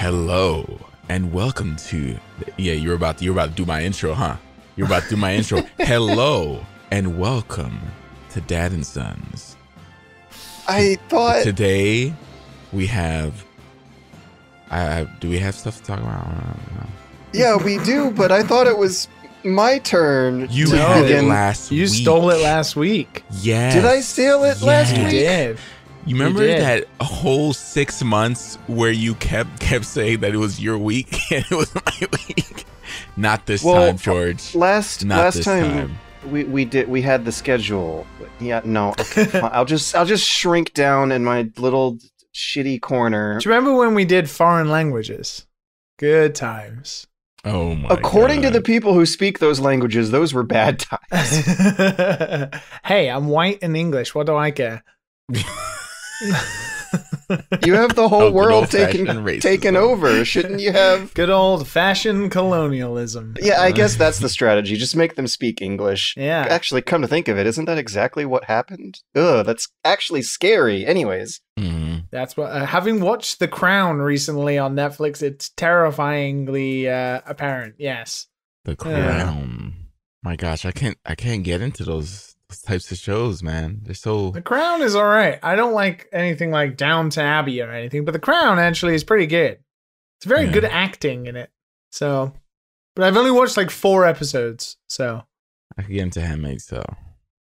Hello and welcome to you're about to do my intro, huh? You're about to do my intro. Hello and welcome to Dad and Sons. I thought today we have do we have stuff to talk about? No. Yeah, we do, but I thought it was my turn. You had it last week. You stole it last week. Yes. Did I steal it last week? You did. You remember that whole 6 months where you kept saying that it was your week and it was my week? Not this time, George. Last time we had the schedule. Yeah, no. Okay, fine. I'll just shrink down in my little shitty corner. Do you remember when we did foreign languages? Good times. Oh my According God. to the people who speak those languages, those were bad times. Hey, I'm white and English. What do I care? You have the whole world taken over. Shouldn't you have good old-fashioned colonialism? Yeah, I guess that's the strategy. Just make them speak English. Yeah. Actually, come to think of it, isn't that exactly what happened? Ugh, that's actually scary. Anyways. Mm-hmm. That's what. Having watched The Crown recently on Netflix, it's terrifyingly apparent. Yes. The Crown. My gosh, I can't get into those types of shows, man. They're so. The Crown is all right. I don't like anything like Downton Abbey or anything, but The Crown actually is pretty good. It's very good acting in it. So, but I've only watched like 4 episodes, so I could get into Handmaid's Tale.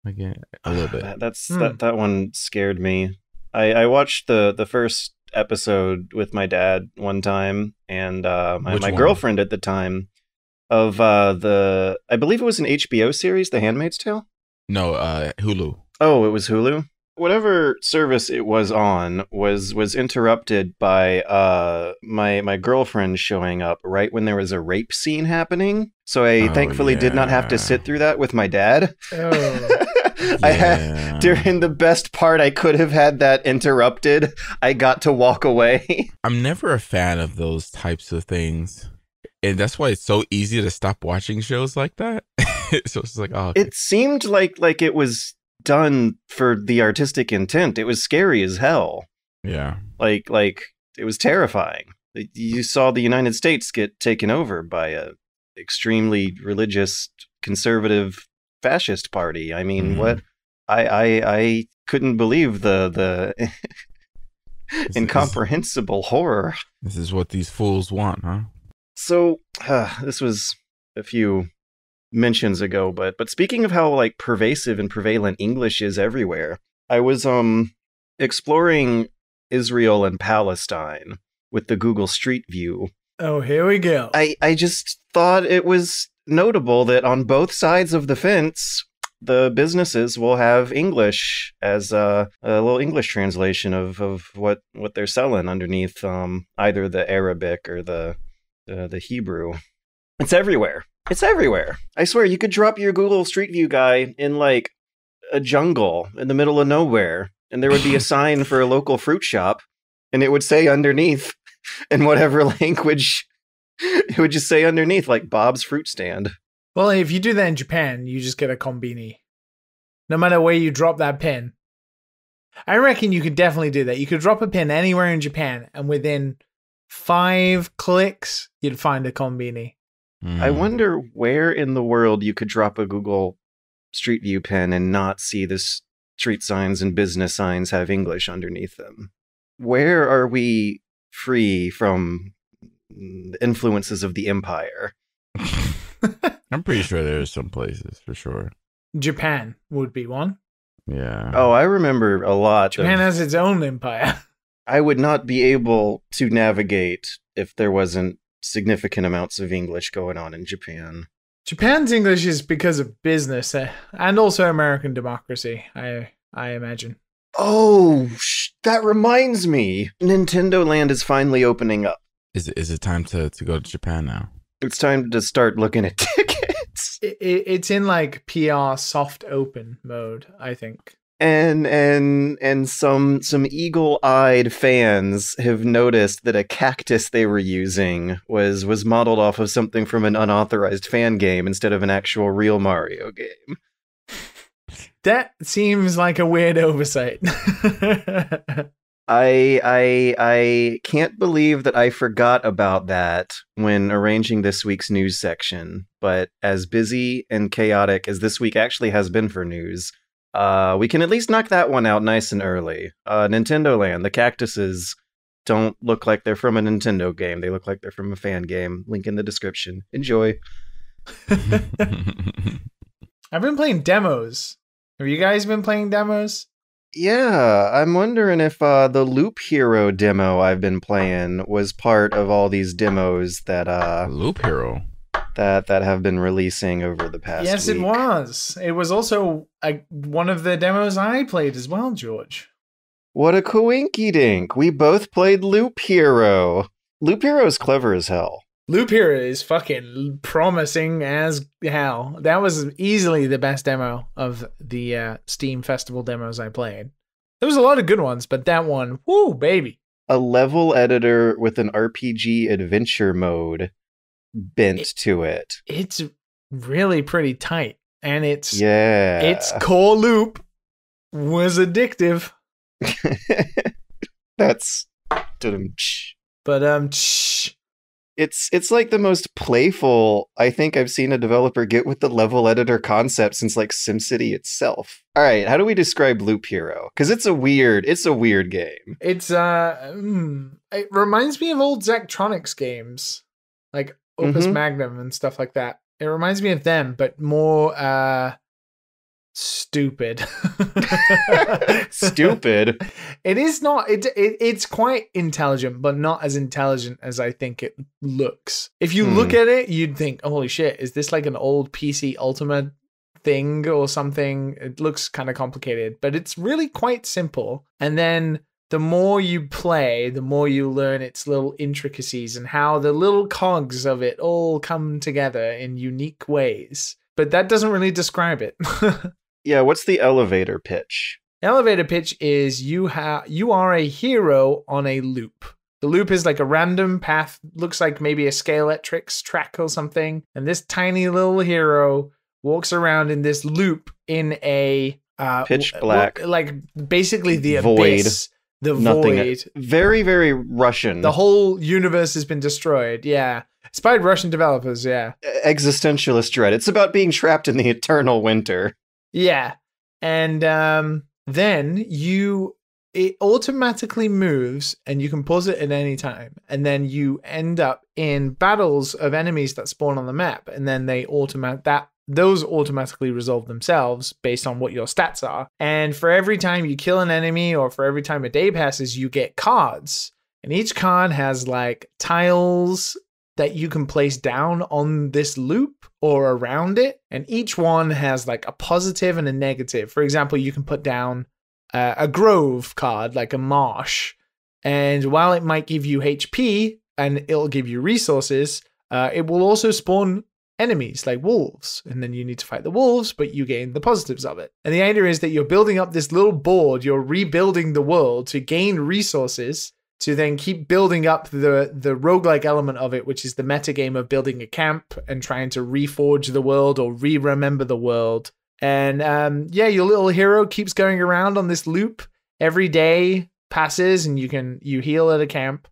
I get a little bit. That one scared me. I watched the first episode with my dad one time, and my girlfriend at the time of I believe it was an HBO series, The Handmaid's Tale. No, Hulu. Oh, it was Hulu? Whatever service it was on was interrupted by my girlfriend showing up right when there was a rape scene happening. So I thankfully did not have to sit through that with my dad. Oh. I had, during the best part I could have had that interrupted, I got to walk away. I'm never a fan of those types of things. And that's why it's so easy to stop watching shows like that. So it's like, oh, okay. It seemed like it was done for the artistic intent. It was scary as hell. Yeah. Like it was terrifying. You saw the United States get taken over by a extremely religious, conservative, fascist party. I mean, what? I couldn't believe the incomprehensible horror. This is what these fools want, huh? So this was a few mentions ago, but speaking of how like pervasive and prevalent English is everywhere, I was exploring Israel and Palestine with the Google Street View. Oh, here we go. I just thought it was notable that on both sides of the fence, the businesses will have English as a little English translation of what they're selling underneath either the Arabic or the Hebrew. It's everywhere. It's everywhere. I swear, you could drop your Google Street View guy in like a jungle in the middle of nowhere, and there would be a sign for a local fruit shop, and it would say underneath, in whatever language, it would just say underneath, like Bob's Fruit Stand. Well, if you do that in Japan, you just get a konbini. No matter where you drop that pin. I reckon you could definitely do that. You could drop a pin anywhere in Japan, and within 5 clicks, you'd find a konbini. I wonder where in the world you could drop a Google Street View pin and not see the street signs and business signs have English underneath them. Where are we free from the influences of the empire? I'm pretty sure there's some places for sure. Japan would be one. Yeah. Oh, I remember a lot. Japan has its own empire. I would not be able to navigate if there wasn't significant amounts of English going on in Japan. Japan's English is because of business and also American democracy, I imagine. Oh, that reminds me. Nintendo Land is finally opening up. Is it time to go to Japan now? It's time to start looking at tickets. It's in like PR soft open mode, I think. And some eagle-eyed fans have noticed that a cactus they were using was modeled off of something from an unauthorized fan game instead of an actual real Mario game. That seems like a weird oversight. I can't believe that I forgot about that when arranging this week's news section. But as busy and chaotic as this week actually has been for news, we can at least knock that one out nice and early. Nintendo Land, the cactuses don't look like they're from a Nintendo game. They look like they're from a fan game. Link in the description. Enjoy. I've been playing demos. Have you guys been playing demos? Yeah, I'm wondering if the Loop Hero demo I've been playing was part of all these demos that Loop Hero that have been releasing over the past Yes, week. it was. It was also one of the demos I played as well, George. What a coinky dink. We both played Loop Hero. Loop Hero's clever as hell. Loop Hero is fucking promising as hell. That was easily the best demo of the Steam Festival demos I played. There was a lot of good ones, but that one, whoo, baby. A level editor with an RPG adventure mode to it. It's really pretty tight. And its core loop was addictive. That's... But, It's like the most playful I think I've seen a developer get with the level editor concept since like SimCity itself. All right, how do we describe Loop Hero? Because it's a weird game. It's it reminds me of old Zachtronics games, like Opus Magnum and stuff like that. It reminds me of them, but more stupid. Stupid. It is not. It's quite intelligent, but not as intelligent as I think it looks. If you look at it, you'd think, "Holy shit! Is this like an old PC Ultima thing or something?" It looks kind of complicated, but it's really quite simple. And then the more you play, the more you learn its little intricacies and how the little cogs of it all come together in unique ways. But that doesn't really describe it. Yeah, what's the elevator pitch? Elevator pitch is you are a hero on a loop. The loop is like a random path, looks like maybe a Scalextrics track or something. And this tiny little hero walks around in this loop in a pitch black, like basically the void. Abyss, the Nothing. void. Very, very Russian. The whole universe has been destroyed. Yeah. It's by Russian developers, yeah. Existentialist dread. It's about being trapped in the eternal winter. Yeah. And then it automatically moves and you can pause it at any time. And then you end up in battles of enemies that spawn on the map. And then those automatically resolve themselves based on what your stats are. And for every time you kill an enemy or for every time a day passes, you get cards. And each card has like tiles that you can place down on this loop or around it. And each one has like a positive and a negative. For example, you can put down a grove card, like a marsh. And while it might give you HP and it'll give you resources, it will also spawn enemies like wolves. And then you need to fight the wolves, but you gain the positives of it. And the idea is that you're building up this little board, you're rebuilding the world to gain resources to then keep building up the roguelike element of it, which is the metagame of building a camp and trying to reforge the world or re-remember the world. And your little hero keeps going around on this loop. Every day passes and you heal at a camp.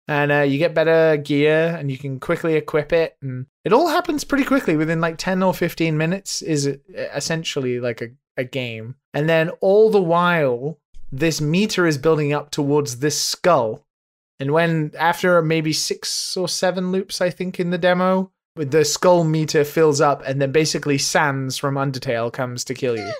And you get better gear and you can quickly equip it. And it all happens pretty quickly. Within like 10 or 15 minutes is essentially like a game. And then all the while, this meter is building up towards this skull. And after maybe 6 or 7 loops, I think, in the demo, the skull meter fills up and then basically Sans from Undertale comes to kill you.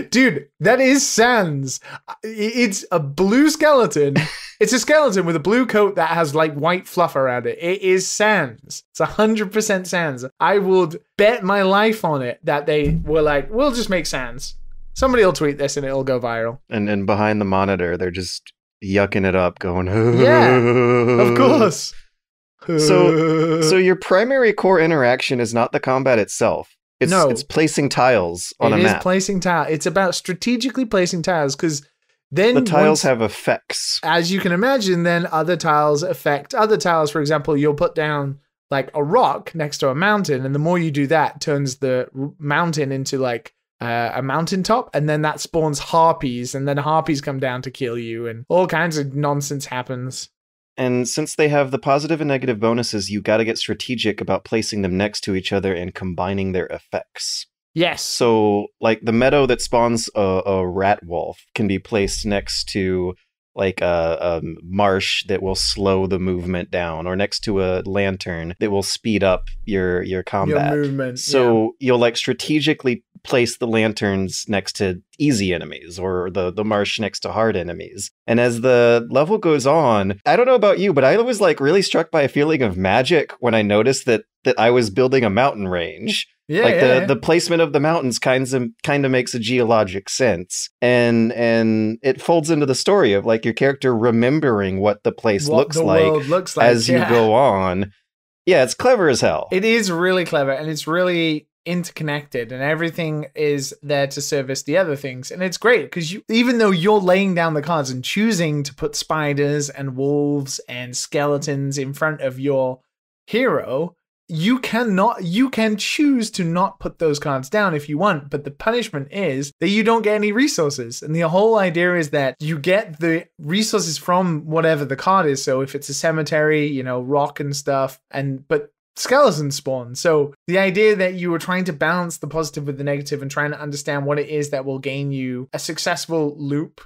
Dude, that is Sans. It's a blue skeleton. It's a skeleton with a blue coat that has like white fluff around it. It is Sans. It's 100% Sans. I would bet my life on it that they were like, we'll just make Sans. Somebody will tweet this and it'll go viral. And behind the monitor, they're just yucking it up, going, yeah, of course. So your primary core interaction is not the combat itself. It's placing tiles on a map. It is placing tiles. It's about strategically placing tiles because then the tiles have effects. As you can imagine, then other tiles affect other tiles. For example, you'll put down like a rock next to a mountain, and the more you do that, turns the mountain into like a mountaintop, and then that spawns harpies, and then harpies come down to kill you, and all kinds of nonsense happens. And since they have the positive and negative bonuses, you got to get strategic about placing them next to each other and combining their effects. Yes. So, like, the meadow that spawns a rat wolf can be placed next to, like, a marsh that will slow the movement down, or next to a lantern that will speed up your combat. Your movement. So you'll, like, strategically place the lanterns next to easy enemies, or the marsh next to hard enemies. And as the level goes on, I don't know about you, but I was, like, really struck by a feeling of magic when I noticed that I was building a mountain range. Yeah, Like the placement of the mountains kind of makes a geologic sense, and it folds into the story of, like, your character remembering what the place looks like as you go on. Yeah, it's clever as hell. It is really clever, and it's really interconnected, and everything is there to service the other things. And it's great because even though you're laying down the cards and choosing to put spiders and wolves and skeletons in front of your hero, you can choose to not put those cards down if you want, but the punishment is that you don't get any resources. And the whole idea is that you get the resources from whatever the card is. So if it's a cemetery, rock and stuff, but skeletons spawn. So the idea that you were trying to balance the positive with the negative and trying to understand what it is that will gain you a successful loop,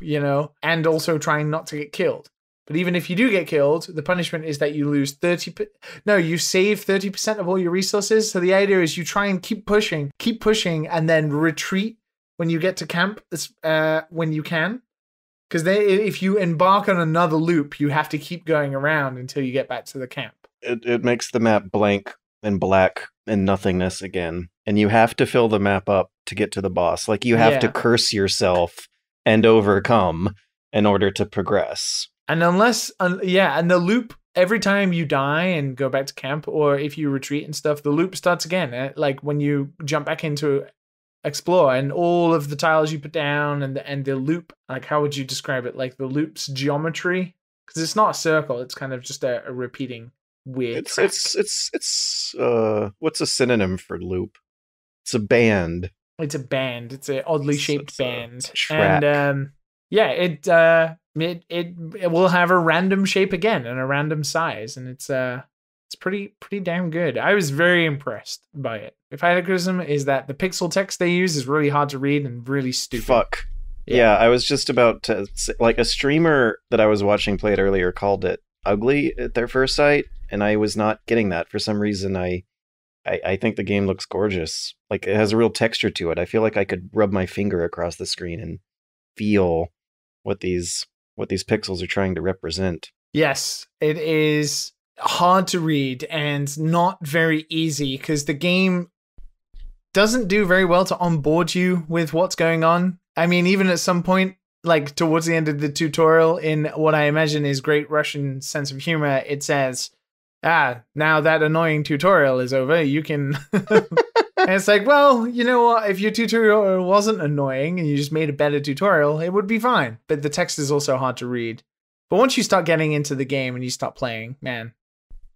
and also trying not to get killed. But even if you do get killed, the punishment is that you lose you save 30% of all your resources. So the idea is you try and keep pushing, and then retreat when you get to camp, when you can. Because if you embark on another loop, you have to keep going around until you get back to the camp. It makes the map blank and black and nothingness again. And you have to fill the map up to get to the boss. Like, you have to curse yourself and overcome in order to progress. And and the loop, every time you die and go back to camp, or if you retreat and stuff, the loop starts again. Like when you jump back into explore, and all of the tiles you put down and the loop, like, how would you describe it? Like the loop's geometry? Because it's not a circle, it's kind of just a repeating weird track. It's what's a synonym for loop? It's a band. It's a band. It's an oddly shaped band. Track. And it will have a random shape again and a random size, and it's pretty damn good. I was very impressed by it. If I had a criticism, is that the pixel text they use is really hard to read and really stupid. Fuck. Yeah, I was just about to say, like, a streamer that I was watching play it earlier called it ugly at their first sight, and I was not getting that for some reason. I think the game looks gorgeous. Like, it has a real texture to it. I feel like I could rub my finger across the screen and feel what these pixels are trying to represent. Yes, it is hard to read and not very easy because the game doesn't do very well to onboard you with what's going on. I mean, even at some point, like towards the end of the tutorial, in what I imagine is Great Russian sense of humor, it says, now that annoying tutorial is over, you can... And it's like, well, you know what? If your tutorial wasn't annoying and you just made a better tutorial, it would be fine. But the text is also hard to read. But once you start getting into the game and you start playing, man,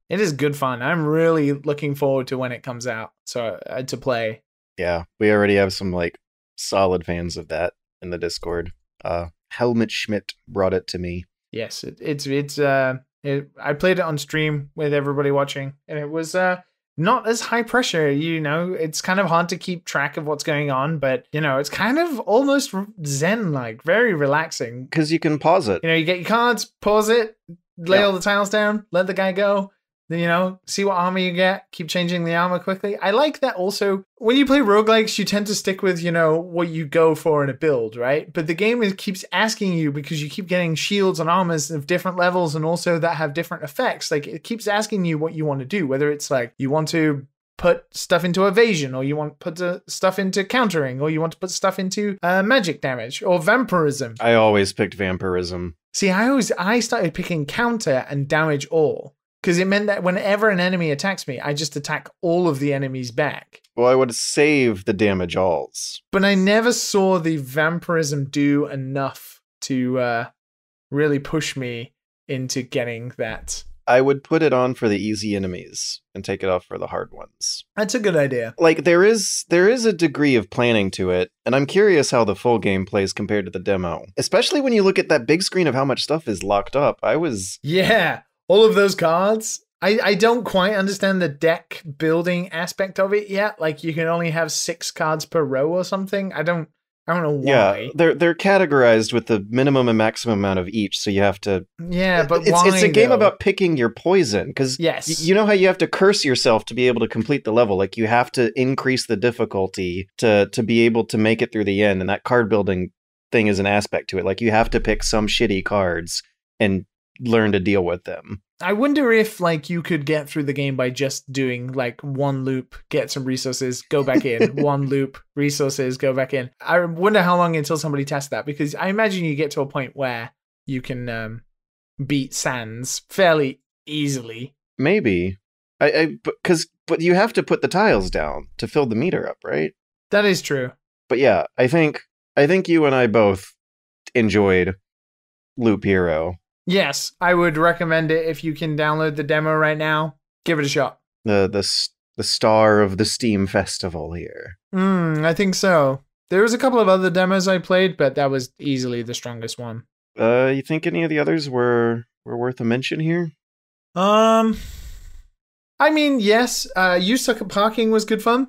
it is good fun. I'm really looking forward to when it comes out to play. Yeah, we already have some, like, solid fans of that in the Discord. Helmut Schmidt brought it to me. Yes, I played it on stream with everybody watching, and it was not as high pressure. It's kind of hard to keep track of what's going on, but it's kind of almost zen-like, very relaxing. Because you can pause it. You get your cards, pause it, lay all the tiles down, let the guy go. Then, see what armor you get, keep changing the armor quickly. I like that also. When you play roguelikes, you tend to stick with, what you go for in a build, right? But the game keeps asking you, because you keep getting shields and armors of different levels and also that have different effects. Like, it keeps asking you what you want to do, whether it's like you want to put stuff into evasion, or you want to put stuff into countering, or you want to put stuff into magic damage or vampirism. I always picked vampirism. See, I started picking counter and damage all. Because it meant that whenever an enemy attacks me, I just attack all of the enemies back. Well, I would save the damage alls. But I never saw the vampirism do enough to really push me into getting that I would put it on for the easy enemies and take it off for the hard ones. That's a good idea. Like there is a degree of planning to it, and I'm curious how the full game plays compared to the demo. Especially when you look at that big screen of how much stuff is locked up. Yeah, all of those cards. I don't quite understand the deck building aspect of it yet. Like you can only have 6 cards per row or something. I don't know why. Yeah, they're categorized with the minimum and maximum amount of each, so you have to. Yeah, but it's a game about picking your poison, because yes, you know how you have to curse yourself to be able to complete the level. Like you have to increase the difficulty to be able to make it through the end, and that card building thing is an aspect to it. Like you have to pick some shitty cards and learn to deal with them. I wonder if like you could get through the game by just doing like one loop, get some resources, go back in, one loop, resources, go back in. I wonder how long until somebody tests that, because I imagine you get to a point where you can beat fairly easily. Maybe. But you have to put the tiles down to fill the meter up, right? That is true. But yeah, I think you and I both enjoyed Loop Hero. Yes, I would recommend it if you can download the demo right now. Give it a shot. The star of the Steam Festival here. I think so. There was a couple of other demos I played, but that was easily the strongest one. You think any of the others were worth a mention here? I mean, yes. You Suck at Parking was good fun.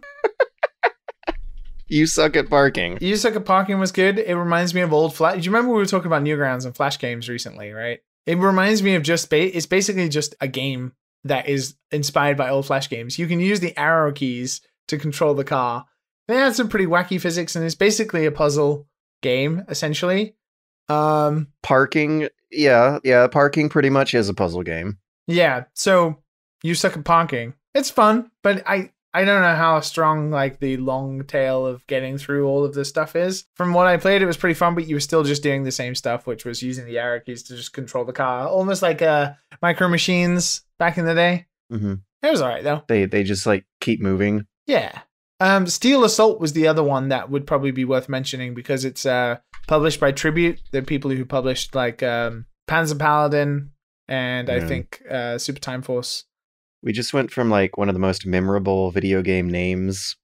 You Suck at Parking. You Suck at Parking was good. It reminds me of old Flash. Do you remember we were talking about Newgrounds and Flash games recently, right? It reminds me of it's basically just a game that is inspired by old Flash games. You can use the arrow keys to control the car. They had some pretty wacky physics, and it's basically a puzzle game, essentially. Parking, yeah, Parking pretty much is a puzzle game. Yeah, so You Suck at Parking. It's fun, but I don't know how strong like the long tail of getting through all of this stuff is. From what I played, it was pretty fun, but you were still just doing the same stuff, which was using the arrow keys to just control the car, almost like Micro Machines back in the day. Mm-hmm. It was all right though. They just like keep moving. Yeah. Steel Assault was the other one that would probably be worth mentioning, because it's published by Tribute, the people who published like Panzer Paladin and I think Super Time Force. We just went from like one of the most memorable video game names,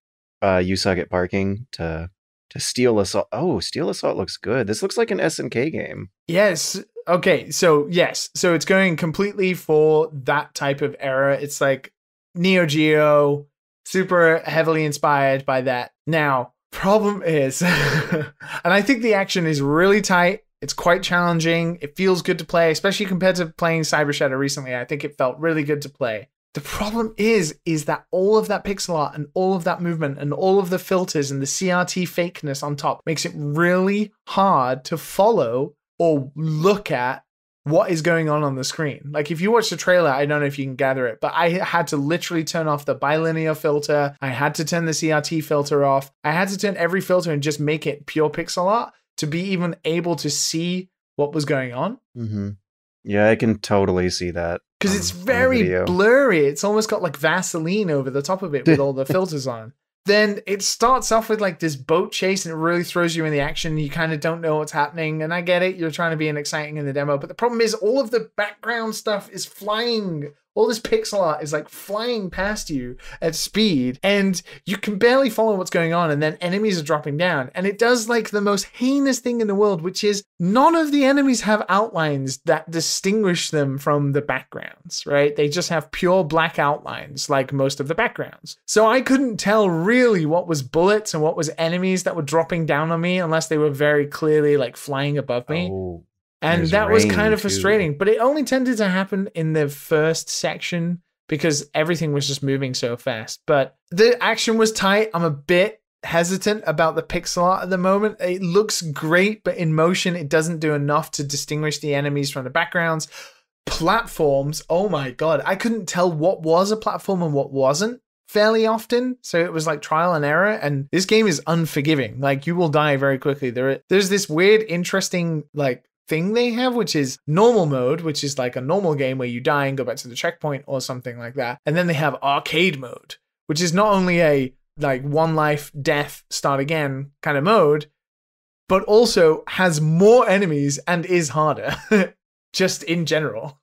You Suck at Parking, to Steel Assault. Oh, Steel Assault looks good. This looks like an SNK game. Yes. Okay. So yes. So it's going completely for that type of era. It's like Neo Geo, super heavily inspired by that. Now, problem is, and I think the action is really tight. It's quite challenging. It feels good to play, especially compared to playing Cyber Shadow recently. I think it felt really good to play. The problem is that all of that pixel art and all of that movement and all of the filters and the CRT fakeness on top makes it really hard to follow or look at what is going on the screen. Like if you watch the trailer, I don't know if you can gather it, but I had to literally turn off the bilinear filter. I had to turn the CRT filter off. I had to turn every filter and just make it pure pixel art to be even able to see what was going on. Mm-hmm. Yeah, I can totally see that. Because it's very blurry. It's almost got like Vaseline over the top of it with all the filters on. Then it starts off with like this boat chase and it really throws you in the action. You kind of don't know what's happening. And I get it. You're trying to be exciting in the demo. But the problem is all of the background stuff is flying. All this pixel art is like flying past you at speed and you can barely follow what's going on. And then enemies are dropping down. And it does like the most heinous thing in the world, which is none of the enemies have outlines that distinguish them from the backgrounds, right? They just have pure black outlines like most of the backgrounds. So I couldn't tell really what was bullets and what was enemies that were dropping down on me unless they were very clearly like flying above me. Oh. And that was kind of frustrating, but it only tended to happen in the first section because everything was just moving so fast. But the action was tight. I'm a bit hesitant about the pixel art at the moment. It looks great, but in motion, it doesn't do enough to distinguish the enemies from the backgrounds. Platforms, oh my God. I couldn't tell what was a platform and what wasn't fairly often. So it was like trial and error. And this game is unforgiving. Like you will die very quickly. There's this weird, interesting, like, thing they have, which is normal mode, which is like a normal game where you die and go back to the checkpoint or something like that. And then they have arcade mode, which is not only a like one life, death, start again kind of mode, but also has more enemies and is harder just in general.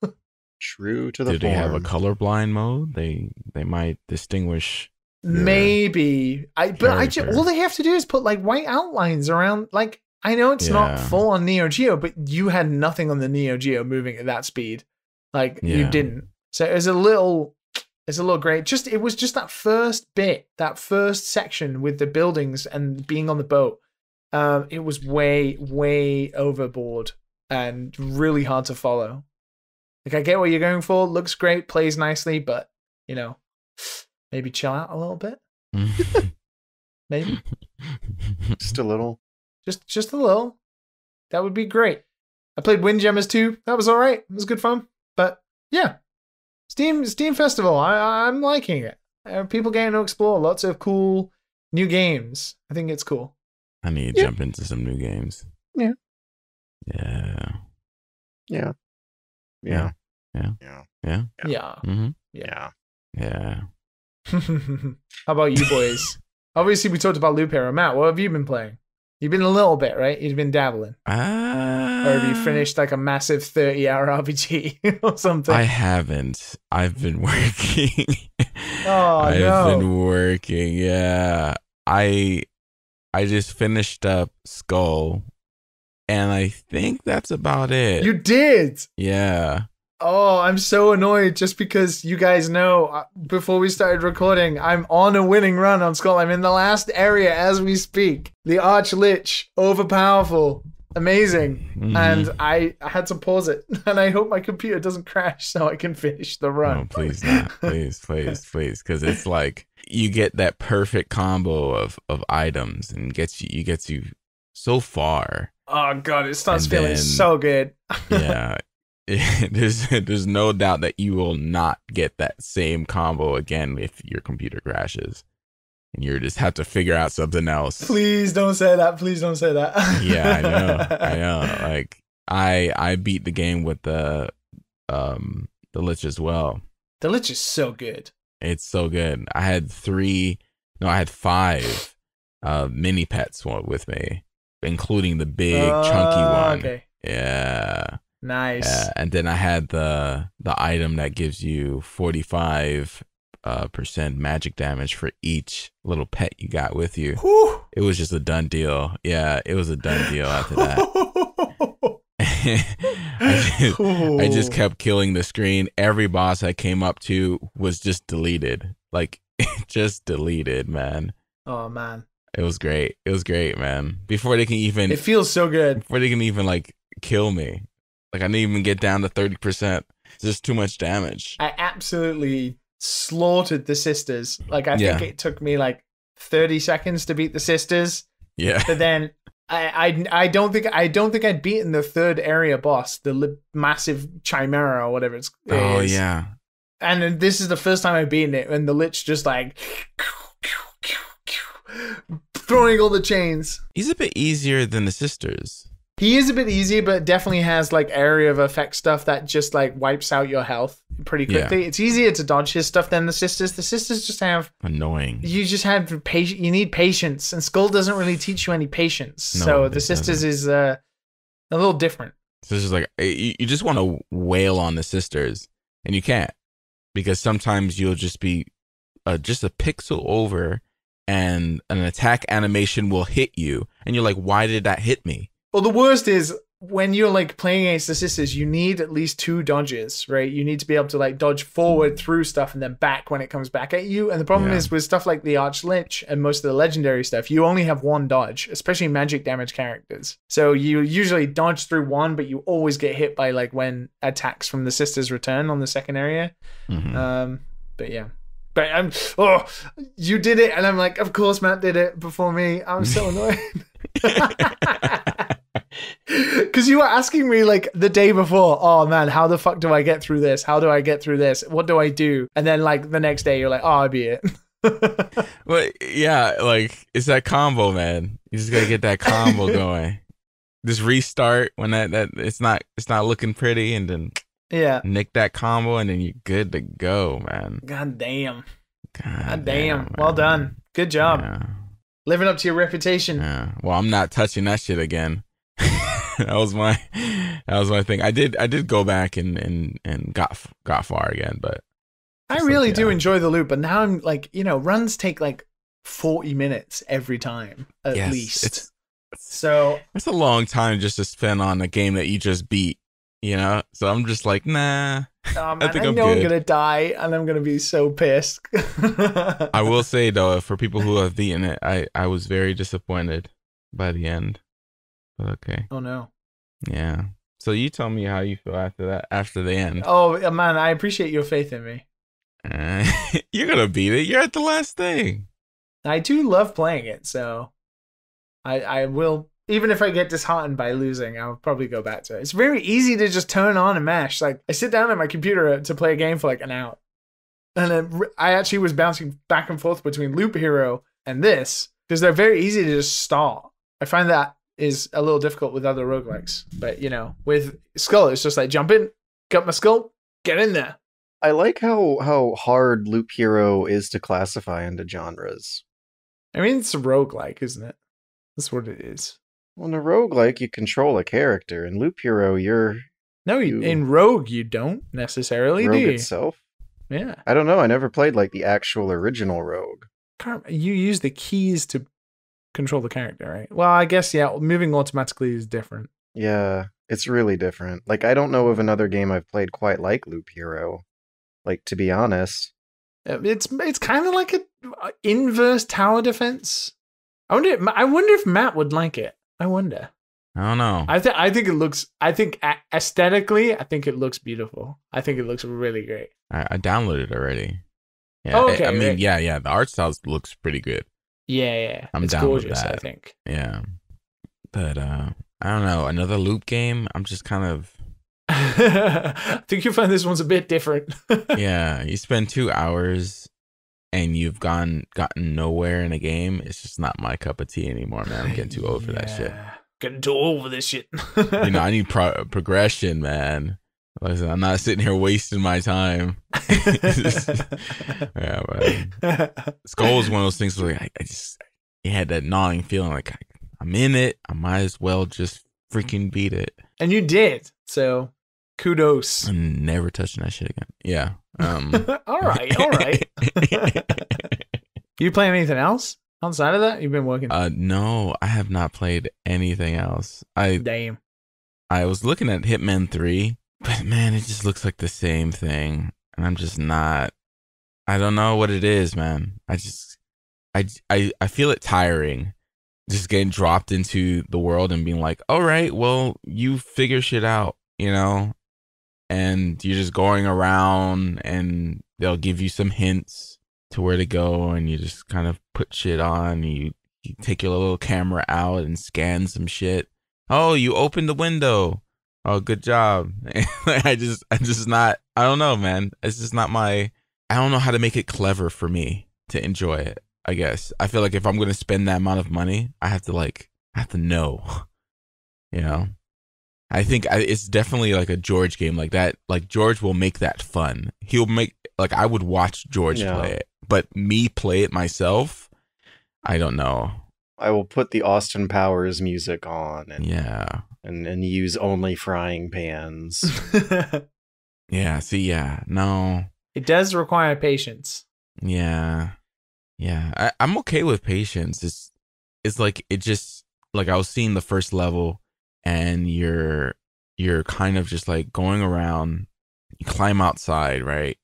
True to the Do they have a form. colorblind mode? They might distinguish. Maybe. All they have to do is put like white outlines around. Like, I know it's not full on Neo Geo, but you had nothing on the Neo Geo moving at that speed. Like you didn't. So it's a little great. It was just that first bit, that first section with the buildings and being on the boat. It was way, way overboard and really hard to follow. Like, I get what you're going for. Looks great, plays nicely, but maybe chill out a little bit. Maybe just a little. Just a little. That would be great. I played Windjammers 2. That was all right. It was good fun. But yeah, Steam Festival. I'm liking it. People getting to explore lots of cool new games. I think it's cool. I need to jump into some new games. Yeah. Yeah. Yeah. Yeah. Yeah. Yeah. Yeah. Yeah. Mm-hmm. Yeah. Yeah. How about you boys? Obviously, we talked about Loop Hero. Matt, what have you been playing? You've been a little bit, right? You've been dabbling. Or have you finished like a massive 30-hour RPG or something? I haven't. I've been working. I've been working, yeah. I just finished up Skul, and I think that's about it. You did? Yeah. Oh, I'm so annoyed just because you guys know before we started recording, I'm on a winning run on Skul. I'm in the last area as we speak. The Arch Lich, overpowerful, amazing. Mm-hmm. And I had to pause it. And I hope my computer doesn't crash so I can finish the run. No, please not. Please. Because it's like you get that perfect combo of items and you gets you so far. Oh, God, it starts feeling so good. Yeah. There's no doubt that you will not get that same combo again if your computer crashes, and you just have to figure out something else. Please don't say that. Please don't say that. Yeah, I know. Like I beat the game with the Lich as well. The Lich is so good. It's so good. I had 5 mini pets with me, including the big chunky one. Okay. Yeah. Nice. And then I had the item that gives you 45% magic damage for each little pet you got with you. Whew. It was just a done deal. Yeah, it was a done deal after that. I just kept killing the screen. Every boss I came up to was just deleted. Like, just deleted, man. Oh, man. It was great. It was great, man. Before they can even... It feels so good. Before they can even, like, kill me. Like, I didn't even get down to 30%. It's just too much damage. I absolutely slaughtered the sisters. Like, I think it took me, like, 30 seconds to beat the sisters. Yeah. But then I don't think I'd beaten the third area boss, the massive chimera or whatever it's called. Oh, yeah. And then this is the first time I've beaten it, and the Lich just, like... throwing all the chains. He's a bit easier than the sisters. He is a bit easier, but definitely has like area of effect stuff that just like wipes out your health pretty quickly. Yeah. It's easier to dodge his stuff than the sisters. The sisters just have annoying. You just have patience. You need patience, and Skul doesn't really teach you any patience. No, so the sisters is a little different. So it's just like you just want to wail on the sisters, and you can't because sometimes you'll just be just a pixel over, and an attack animation will hit you, and you're like, "Why did that hit me?" Well, the worst is when you're like playing against the sisters, you need at least 2 dodges, right? You need to be able to like dodge forward through stuff and then back when it comes back at you. And the problem is with stuff like the Arch Lich and most of the legendary stuff, you only have 1 dodge, especially magic damage characters. So you usually dodge through 1, but you always get hit by like when attacks from the sisters return on the second area. Mm-hmm. But yeah. But you did it, and I'm like, of course Matt did it before me. I'm so annoyed. Because you were asking me like the day before, oh man, how the fuck do I get through this? How do I get through this? What do I do? And then like the next day you're like, oh, I beat it. Well, yeah, like it's that combo, man. You just gotta get that combo going. Just restart when that it's not looking pretty, and then nick that combo, and then you're good to go, man. God damn. God damn. Well done. Good job. Yeah. Living up to your reputation. Yeah. Well, I'm not touching that shit again. that was my thing. I did go back and got far again, but I really do enjoy the loop, but now I'm like, runs take like 40 minutes every time at least. So it's a long time just to spend on a game that you just beat, So I'm just like, nah. Oh, man, I know I'm gonna die, and I'm gonna be so pissed. I will say though, for people who have beaten it, I was very disappointed by the end. But okay. Oh no. Yeah. So you tell me how you feel after the end. Oh man, I appreciate your faith in me. You're gonna beat it. You're at the last thing. I do love playing it, so I will. Even if I get disheartened by losing, I'll probably go back to it. It's very easy to just turn on and mash. Like, I sit down at my computer to play a game for like an hour. And then I actually was bouncing back and forth between Loop Hero and this, because they're very easy to just start. I find that is a little difficult with other roguelikes. But, with Skul, it's just like, jump in, got my skull, get in there. I like how hard Loop Hero is to classify into genres. I mean, it's a roguelike, isn't it? That's what it is. Well, in a roguelike, you control a character. In Loop Hero, in Rogue, you don't necessarily Rogue do. itself? Yeah. I don't know. I never played like the actual original Rogue. You use the keys to control the character, right? Well, I guess, yeah, moving automatically is different. Yeah, it's really different. Like, I don't know of another game I've played quite like Loop Hero. Like, to be honest. It's kind of like an inverse tower defense. I wonder if Matt would like it. I wonder. I don't know. I think it looks. I think aesthetically, I think it looks beautiful. I think it looks really great. I downloaded it already. Yeah. Oh, okay. I mean, right. yeah. The art style looks pretty good. Yeah. It's down gorgeous, with that. I think. Yeah. But I don't know. Another loop game. I'm just kind of. I think you'll find this one's a bit different. Yeah, you spend 2 hours and you've gotten nowhere in a game. It's just not my cup of tea anymore, man. I'm getting too old for that shit. Getting too old for this shit. I need progression, man. Listen, I'm not sitting here wasting my time. Yeah, but Skul is one of those things where you had that gnawing feeling like I'm in it. I might as well just freaking beat it. And you did. So kudos. I'm never touching that shit again. Yeah. All right. You play anything else outside of that? You've been working. No, I have not played anything else. Damn. I was looking at Hitman 3, but man, it just looks like the same thing, and I'm just not. I don't know what it is, man. I feel it tiring, just getting dropped into the world and being like, all right, well, you figure shit out, and you're just going around and they'll give you some hints to where to go, and you just kind of put shit on. You take your little camera out and scan some shit. Oh, you opened the window. Oh, good job. I don't know, man. It's just not I don't know how to make it clever for me to enjoy it, I guess. I feel like if I'm going to spend that amount of money, I have to know, I think it's definitely like a George game like that. Like George will make that fun. He'll make I would watch George play it, but me play it myself, I don't know. I will put the Austin Powers music on and use only frying pans. Yeah. See, yeah, no. It does require patience. Yeah. I'm okay with patience. It's like it just like I was seeing the first level. And you're kind of just like going around, you climb outside, right?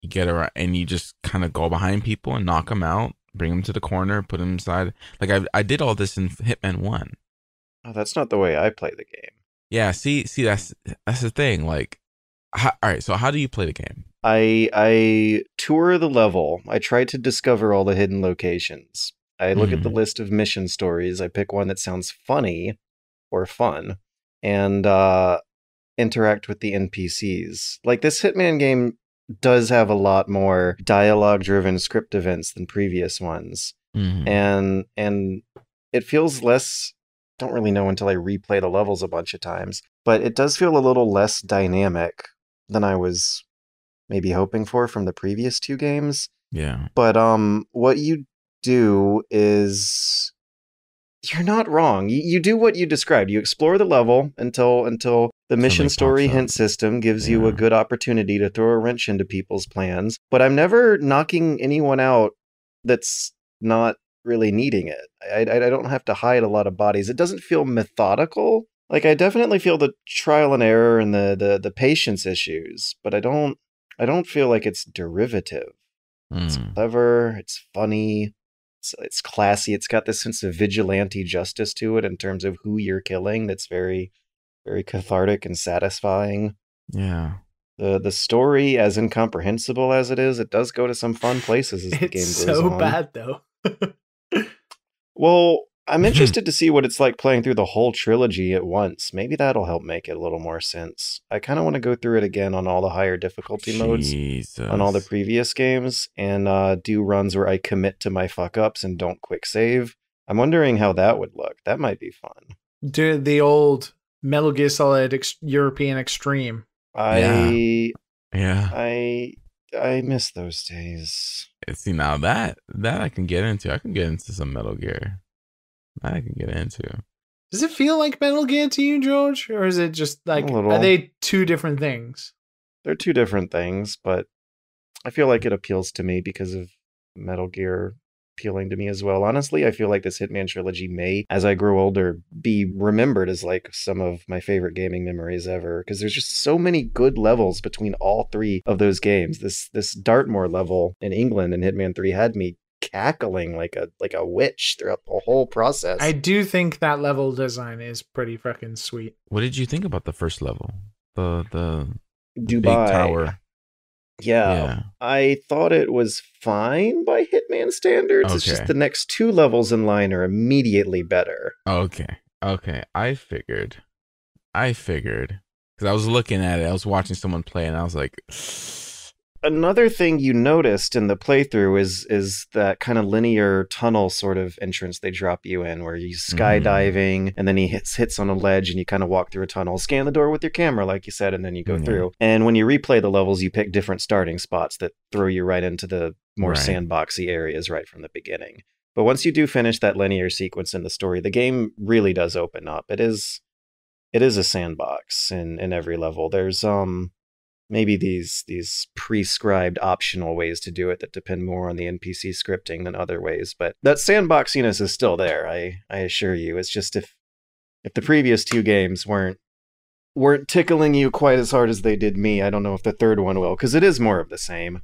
You get around and you just kind of go behind people and knock them out, bring them to the corner, put them inside. Like I did all this in Hitman 1. Oh, that's not the way I play the game. Yeah, see, that's the thing. Like, all right, so how do you play the game? I tour the level. I try to discover all the hidden locations. I look at the list of mission stories. I pick one that sounds funny or fun, and interact with the NPCs. Like, this Hitman game does have a lot more dialogue-driven script events than previous ones. And it feels less, don't really know until I replay the levels a bunch of times, but it does feel a little less dynamic than I was maybe hoping for from the previous two games. Yeah. But what you do is you're not wrong. You do what you described. You explore the level until the mission story hint system gives you a good opportunity to throw a wrench into people's plans. But I'm never knocking anyone out that's not really needing it. I don't have to hide a lot of bodies. It doesn't feel methodical. Like, I definitely feel the trial and error and the patience issues, but I don't feel like it's derivative. It's clever, it's funny, it's classy, it's got this sense of vigilante justice to it in terms of who you're killing that's very, very cathartic and satisfying. Yeah. The story, as incomprehensible as it is, it does go to some fun places as the game goes on. It's so bad, though. Well, I'm interested to see what it's like playing through the whole trilogy at once. Maybe that'll help make it a little more sense. I kind of want to go through it again on all the higher difficulty modes on all the previous games and do runs where I commit to my fuck-ups and don't quick save. I'm wondering how that would look. That might be fun. Do the old Metal Gear Solid European Extreme. I miss those days. See, now that I can get into. I can get into some Metal Gear. That I can get into. Does it feel like Metal Gear to you, George? Or is it just like, are they two different things? They're two different things, but I feel like it appeals to me because of Metal Gear appealing to me as well. Honestly, I feel like this Hitman trilogy may, as I grow older, be remembered as like some of my favorite gaming memories ever, because there's just so many good levels between all three of those games. This Dartmoor level in England in Hitman 3 had me cackling like a witch throughout the whole process. I do think that level design is pretty fucking sweet. What did you think about the first level? The Dubai big tower. Yeah. I thought it was fine by Hitman standards. Okay. It's just the next two levels in line are immediately better. Okay. I figured. Because I was looking at it. I was watching someone play and I was like... Another thing you noticed in the playthrough is that kind of linear tunnel sort of entrance they drop you in, where you skydiving and then he hits on a ledge and you kind of walk through a tunnel, scan the door with your camera, like you said, and then you go through. And when you replay the levels, you pick different starting spots that throw you right into the more sandboxy areas right from the beginning. But once you do finish that linear sequence in the story, the game really does open up. It is a sandbox in every level. There's maybe these prescribed optional ways to do it that depend more on the NPC scripting than other ways. But that sandboxiness is still there, I assure you. It's just if the previous two games weren't tickling you quite as hard as they did me, I don't know if the third one will, because it is more of the same.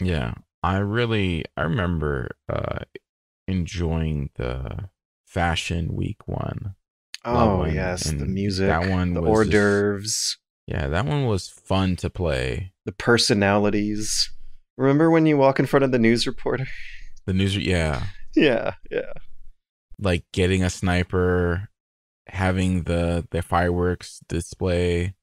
Yeah, I remember enjoying the Fashion Week one. Oh, yes, the music, that one, the hors d'oeuvres. Yeah, that one was fun to play. The personalities. Remember when you walk in front of the news reporter? Yeah. Yeah. Like getting a sniper, having the fireworks display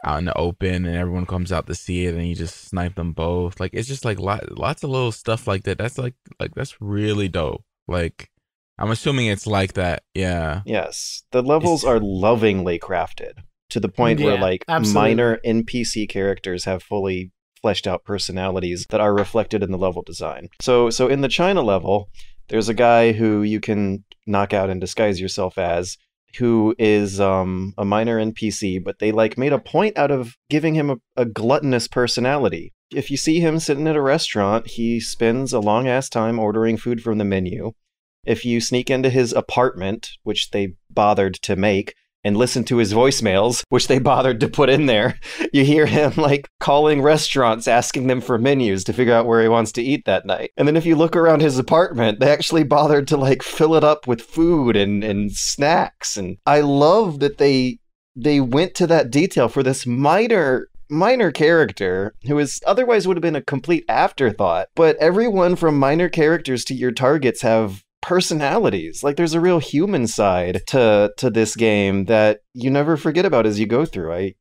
out in the open and everyone comes out to see it and you just snipe them both. Like, it's just like lots of little stuff like that. That's like that's really dope. Like, I'm assuming it's like that. Yeah. Yes. The levels are lovingly crafted. To the point where like minor NPC characters have fully fleshed out personalities that are reflected in the level design. So in the China level, there's a guy who you can knock out and disguise yourself as, who is a minor NPC, but they like made a point out of giving him a gluttonous personality. If you see him sitting at a restaurant, he spends a long ass time ordering food from the menu. If you sneak into his apartment, which they bothered to make, and listen to his voicemails, which they bothered to put in there, you hear him like calling restaurants, asking them for menus to figure out where he wants to eat that night. And then if you look around his apartment, they actually bothered to like fill it up with food and snacks. And I love that they went to that detail for this minor character who is otherwise would have been a complete afterthought. But everyone from minor characters to your targets have personalities. Like, there's a real human side to this game that you never forget about as you go through.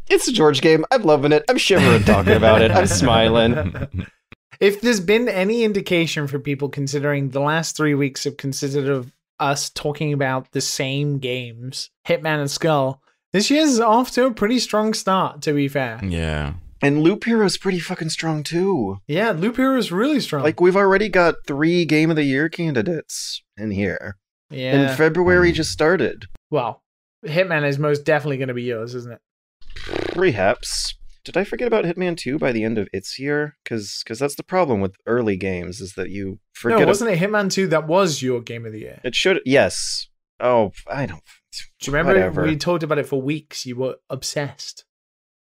It's a George game. I'm loving it. I'm shivering talking about it. I'm smiling. If there's been any indication for people considering the last 3 weeks have consisted of us talking about the same games, Hitman and Skul, this year's off to a pretty strong start, to be fair. Yeah. And Loop Hero's pretty fucking strong, too. Yeah, Loop Hero's really strong. Like, we've already got 3 Game of the Year candidates in here. Yeah. And February just started. Well, Hitman is most definitely going to be yours, isn't it? Perhaps. Did I forget about Hitman 2 by the end of its year? Because that's the problem with early games, is that you forget. No, wasn't it Hitman 2 that was your game of the year? It should. Yes. Oh, I don't. Do you remember whatever. we talked about it for weeks? You were obsessed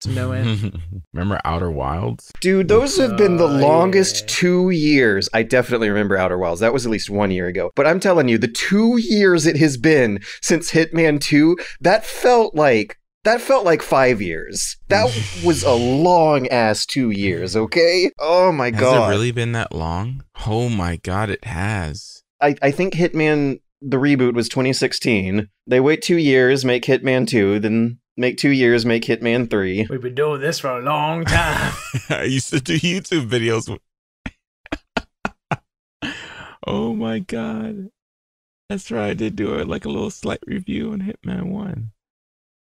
to no end. Remember Outer Wilds? Dude, those have been the longest yeah. 2 years. I definitely remember Outer Wilds. That was at least 1 year ago. But I'm telling you, the 2 years it has been since Hitman 2, that felt like 5 years. That was a long ass 2 years, okay? Oh my god. Has it really been that long? Oh my god, it has. I think Hitman, the reboot, was 2016. They wait 2 years, make Hitman 2, then make 2 years, make Hitman 3. We've been doing this for a long time. I used to do YouTube videos. Oh my god. That's right. I did do like a little slight review on Hitman 1.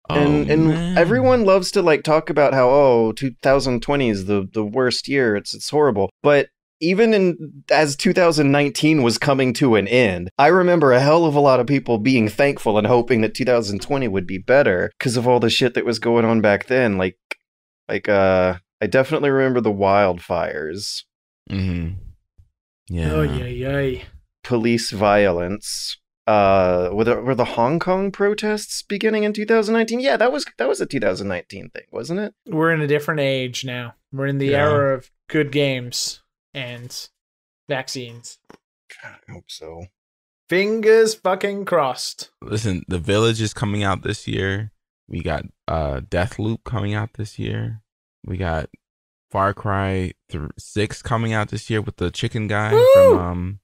And man. everyone loves to like talk about how 2020 is the worst year. It's horrible. But even as 2019 was coming to an end, I remember a hell of a lot of people being thankful and hoping that 2020 would be better because of all the shit that was going on back then. Like I definitely remember the wildfires. Mm-hmm. Yeah. Oh yeah. Police violence. Were the Hong Kong protests beginning in 2019? Yeah, that was a 2019 thing, wasn't it? We're in a different age now. We're in the era of good games and vaccines. God, I hope so. Fingers fucking crossed. Listen, The Village is coming out this year. We got Deathloop coming out this year. We got Far Cry 6 coming out this year with the chicken guy from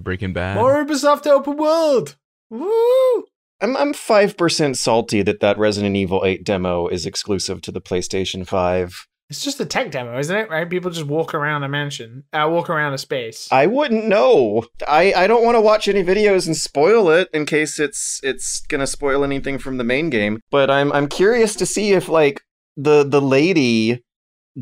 Breaking Bad. More Ubisoft open world. Woo! I'm 5% salty that Resident Evil 8 demo is exclusive to the PlayStation 5. It's just a tech demo, isn't it? Right? People just walk around a mansion, walk around a space. I wouldn't know. I don't want to watch any videos and spoil it in case it's gonna spoil anything from the main game. But I'm curious to see if like the lady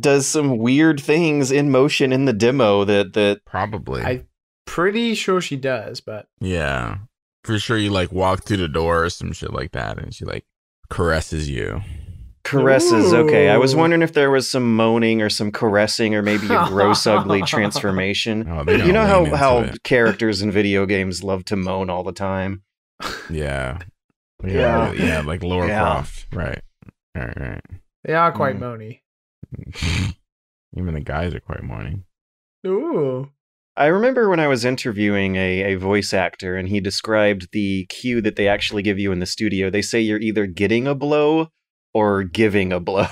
does some weird things in motion in the demo that Probably. I'm pretty sure she does, but Yeah. For sure you like walk through the door or some shit like that and she like caresses you. caresses. Ooh. Okay, I was wondering if there was some moaning or some caressing or maybe a gross, ugly transformation. Oh, they You know don't lean into how it. characters in video games love to moan all the time. Yeah. Yeah. Yeah, like Laura Yeah. Croft. Right. Right. they are quite moany. Even the guys are quite mourning. Ooh. I remember when I was interviewing a voice actor and he described the cue that they actually give you in the studio. They say you're either getting a blow or giving a blow.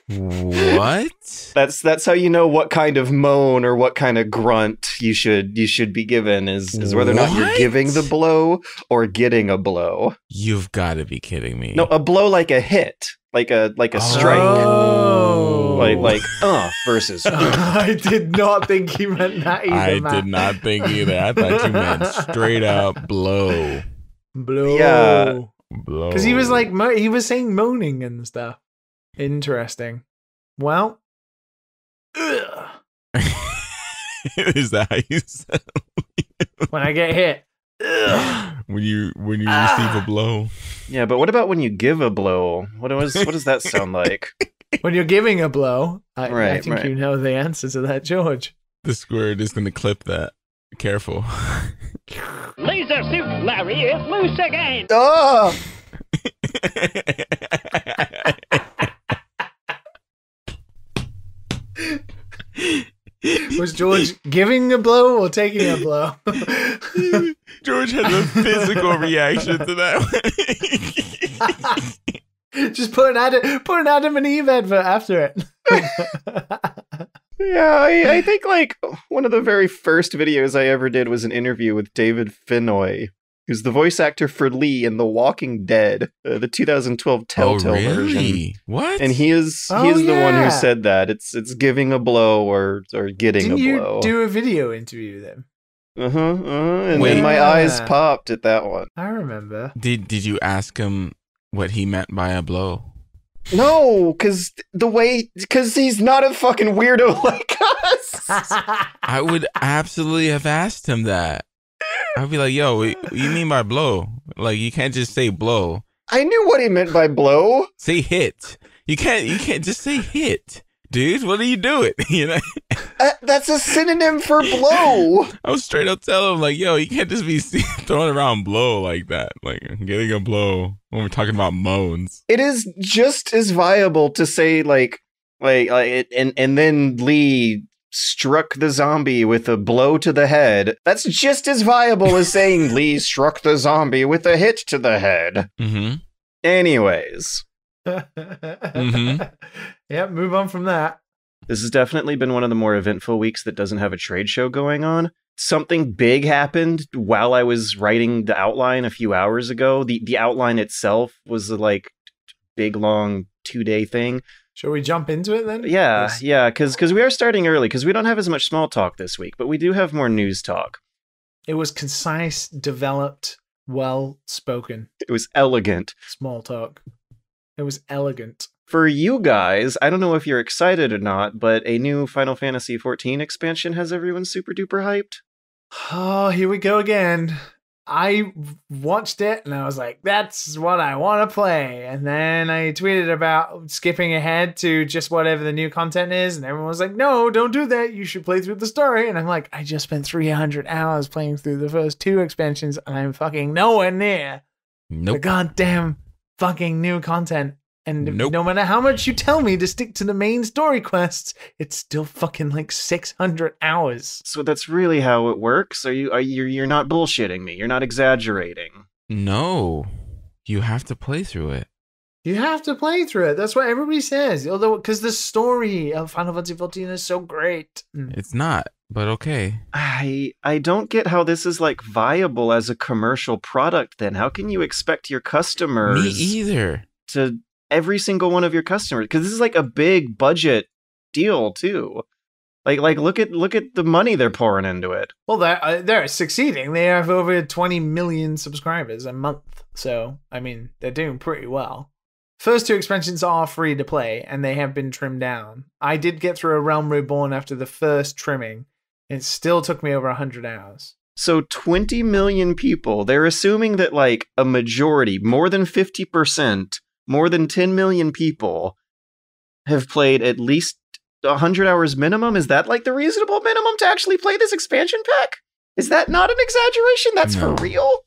What? That's how you know what kind of moan or what kind of grunt you should be given is whether or not you're What? giving the blow or getting a blow. You've got to be kidding me. No, a blow like a hit, like a strike. Oh. Like versus. I did not think he meant that either, I Matt. did not think either. I thought you meant straight up blow. Blow. Yeah. Blow. Because he was like, he was saying moaning and stuff. Interesting. Well. Ugh. Is that how you sound? When I get hit. Ugh. When you receive a blow? Yeah, but what about when you give a blow? What does that sound like? When you're giving a blow, I Right, think right. you know the answer to that, George. The squirt is going to clip that. Careful. Laser Suit Larry is loose again. Oh! Was George giving a blow or taking a blow? George has a physical reaction to that. Just put an Adam and Eve advert after it. Yeah, I think like one of the very first videos I ever did was an interview with David Fennoy, who's the voice actor for Lee in The Walking Dead, the 2012 Telltale version. Really? What? And he is the one who said that it's giving a blow or getting Didn't a blow. you do a video interview then? And Wait. then my eyes Yeah. popped at that one. I remember. Did you ask him what he meant by a blow? No, because he's not a fucking weirdo like us. I would absolutely have asked him that. I'd be like, yo, what you mean by blow? Like, you can't just say blow. I knew what he meant by blow. Say hit. You can't just say hit. Dude, what are you doing? You know? That's a synonym for blow. I was straight up telling him, like, yo, you can't just be throwing around blow like that. Like, getting a blow when we're talking about moans. It is just as viable to say, and then Lee struck the zombie with a blow to the head. That's just as viable as saying Lee struck the zombie with a hit to the head. Mm-hmm. Anyways. Mm-hmm. Yep, move on from that. This has definitely been one of the more eventful weeks that doesn't have a trade show going on. Something big happened while I was writing the outline a few hours ago. The outline itself was like big, long 2-day thing. Shall we jump into it then? Yeah, because we are starting early, because we don't have as much small talk this week, but we do have more news talk. It was concise, developed, well-spoken. It was elegant. Small talk. It was elegant. For you guys, I don't know if you're excited or not, but a new Final Fantasy XIV expansion has everyone super duper hyped. Oh, here we go again. I watched it and I was like, that's what I want to play. And then I tweeted about skipping ahead to just whatever the new content is. And everyone was like, no, don't do that. You should play through the story. And I'm like, I just spent 300 hours playing through the first 2 expansions and I'm fucking nowhere near the goddamn fucking new content. And no matter how much you tell me to stick to the main story quests, it's still fucking like 600 hours. So that's really how it works? You're not bullshitting me. You're not exaggerating. No. You have to play through it. You have to play through it. That's what everybody says. Although, because the story of Final Fantasy XIV is so great. It's not, but okay. I don't get how this is like viable as a commercial product then. How can you expect your customers... Me either. ...to... every single one of your customers, because this is like a big budget deal too. Like look at the money they're pouring into it. Well, they're succeeding. They have over 20 million subscribers a month, so I mean they're doing pretty well. First 2 expansions are free to play, and they have been trimmed down. I did get through A Realm Reborn after the first trimming. It still took me over 100 hours. So 20 million people. They're assuming that like a majority, more than 50%. More than 10 million people have played at least 100 hours minimum. Is that like the reasonable minimum to actually play this expansion pack? Is that not an exaggeration? That's for real?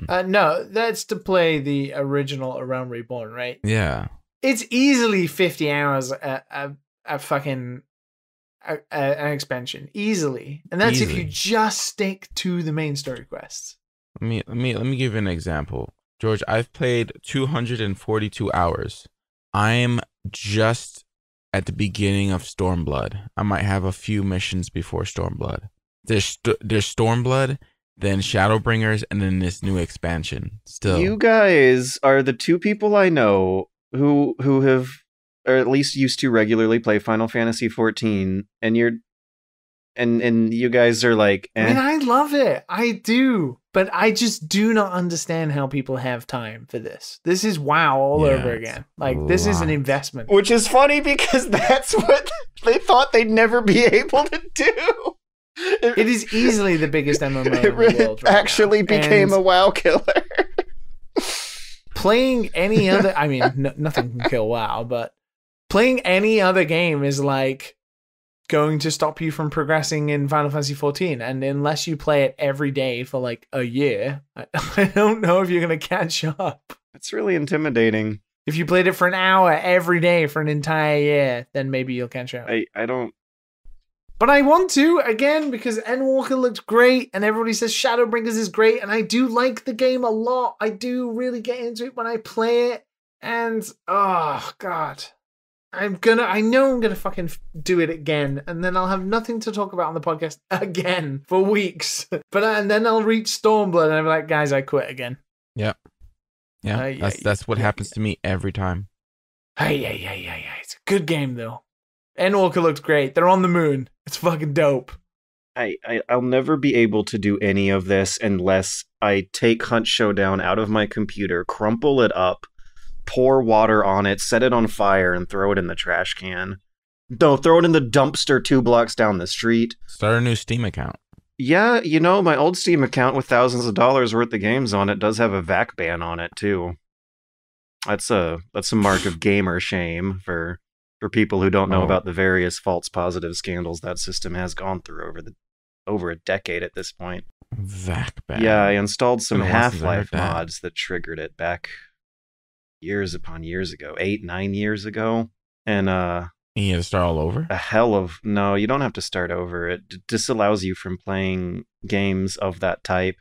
No, that's to play the original A Realm Reborn, right? Yeah. It's easily 50 hours a fucking an expansion. Easily. And that's if you just stick to the main story quests. Let me give you an example. George, I've played 242 hours. I'm just at the beginning of Stormblood. I might have a few missions before Stormblood. There's Stormblood, then Shadowbringers, and then this new expansion. Still, you guys are the 2 people I know who have, or at least used to regularly play Final Fantasy XIV, and you guys are like, eh. I mean, I love it. I do. But I just do not understand how people have time for this. This is WoW all over again. Like, this is an investment. Which is funny because that's what they thought they'd never be able to do. It is easily the biggest MMO in the world right actually now. Became a WoW killer. Playing any other... I mean, nothing can kill WoW, but playing any other game is like... going to stop you from progressing in Final Fantasy XIV, and unless you play it every day for like a year, I don't know if you're going to catch up. It's really intimidating. If you played it for an hour every day for an entire year, then maybe you'll catch up. I don't... But I want to, again, because Endwalker looked great, and everybody says Shadowbringers is great, and I do like the game a lot. I do really get into it when I play it, and, oh, God... I know I'm gonna fucking do it again, and then I'll have nothing to talk about on the podcast again for weeks. And then I'll reach Stormblood, and I'm like, guys, I quit again. Yeah. That's what happens to me every time. Hey. It's a good game though. Endwalker looks great. They're on the moon. It's fucking dope. I'll never be able to do any of this unless I take Hunt Showdown out of my computer, crumple it up, pour water on it, set it on fire, and throw it in the trash can. No, throw it in the dumpster 2 blocks down the street. Start a new Steam account. Yeah, my old Steam account with thousands of dollars worth of games on it does have a VAC ban on it too. That's a mark of gamer shame for people who don't know about the various false positive scandals that system has gone through over a decade at this point. VAC ban. Yeah, I installed some Half-Life mods that triggered it back years upon years ago, 8-9 years ago, and you had to start all over? No, you don't have to start over. It disallows you from playing games of that type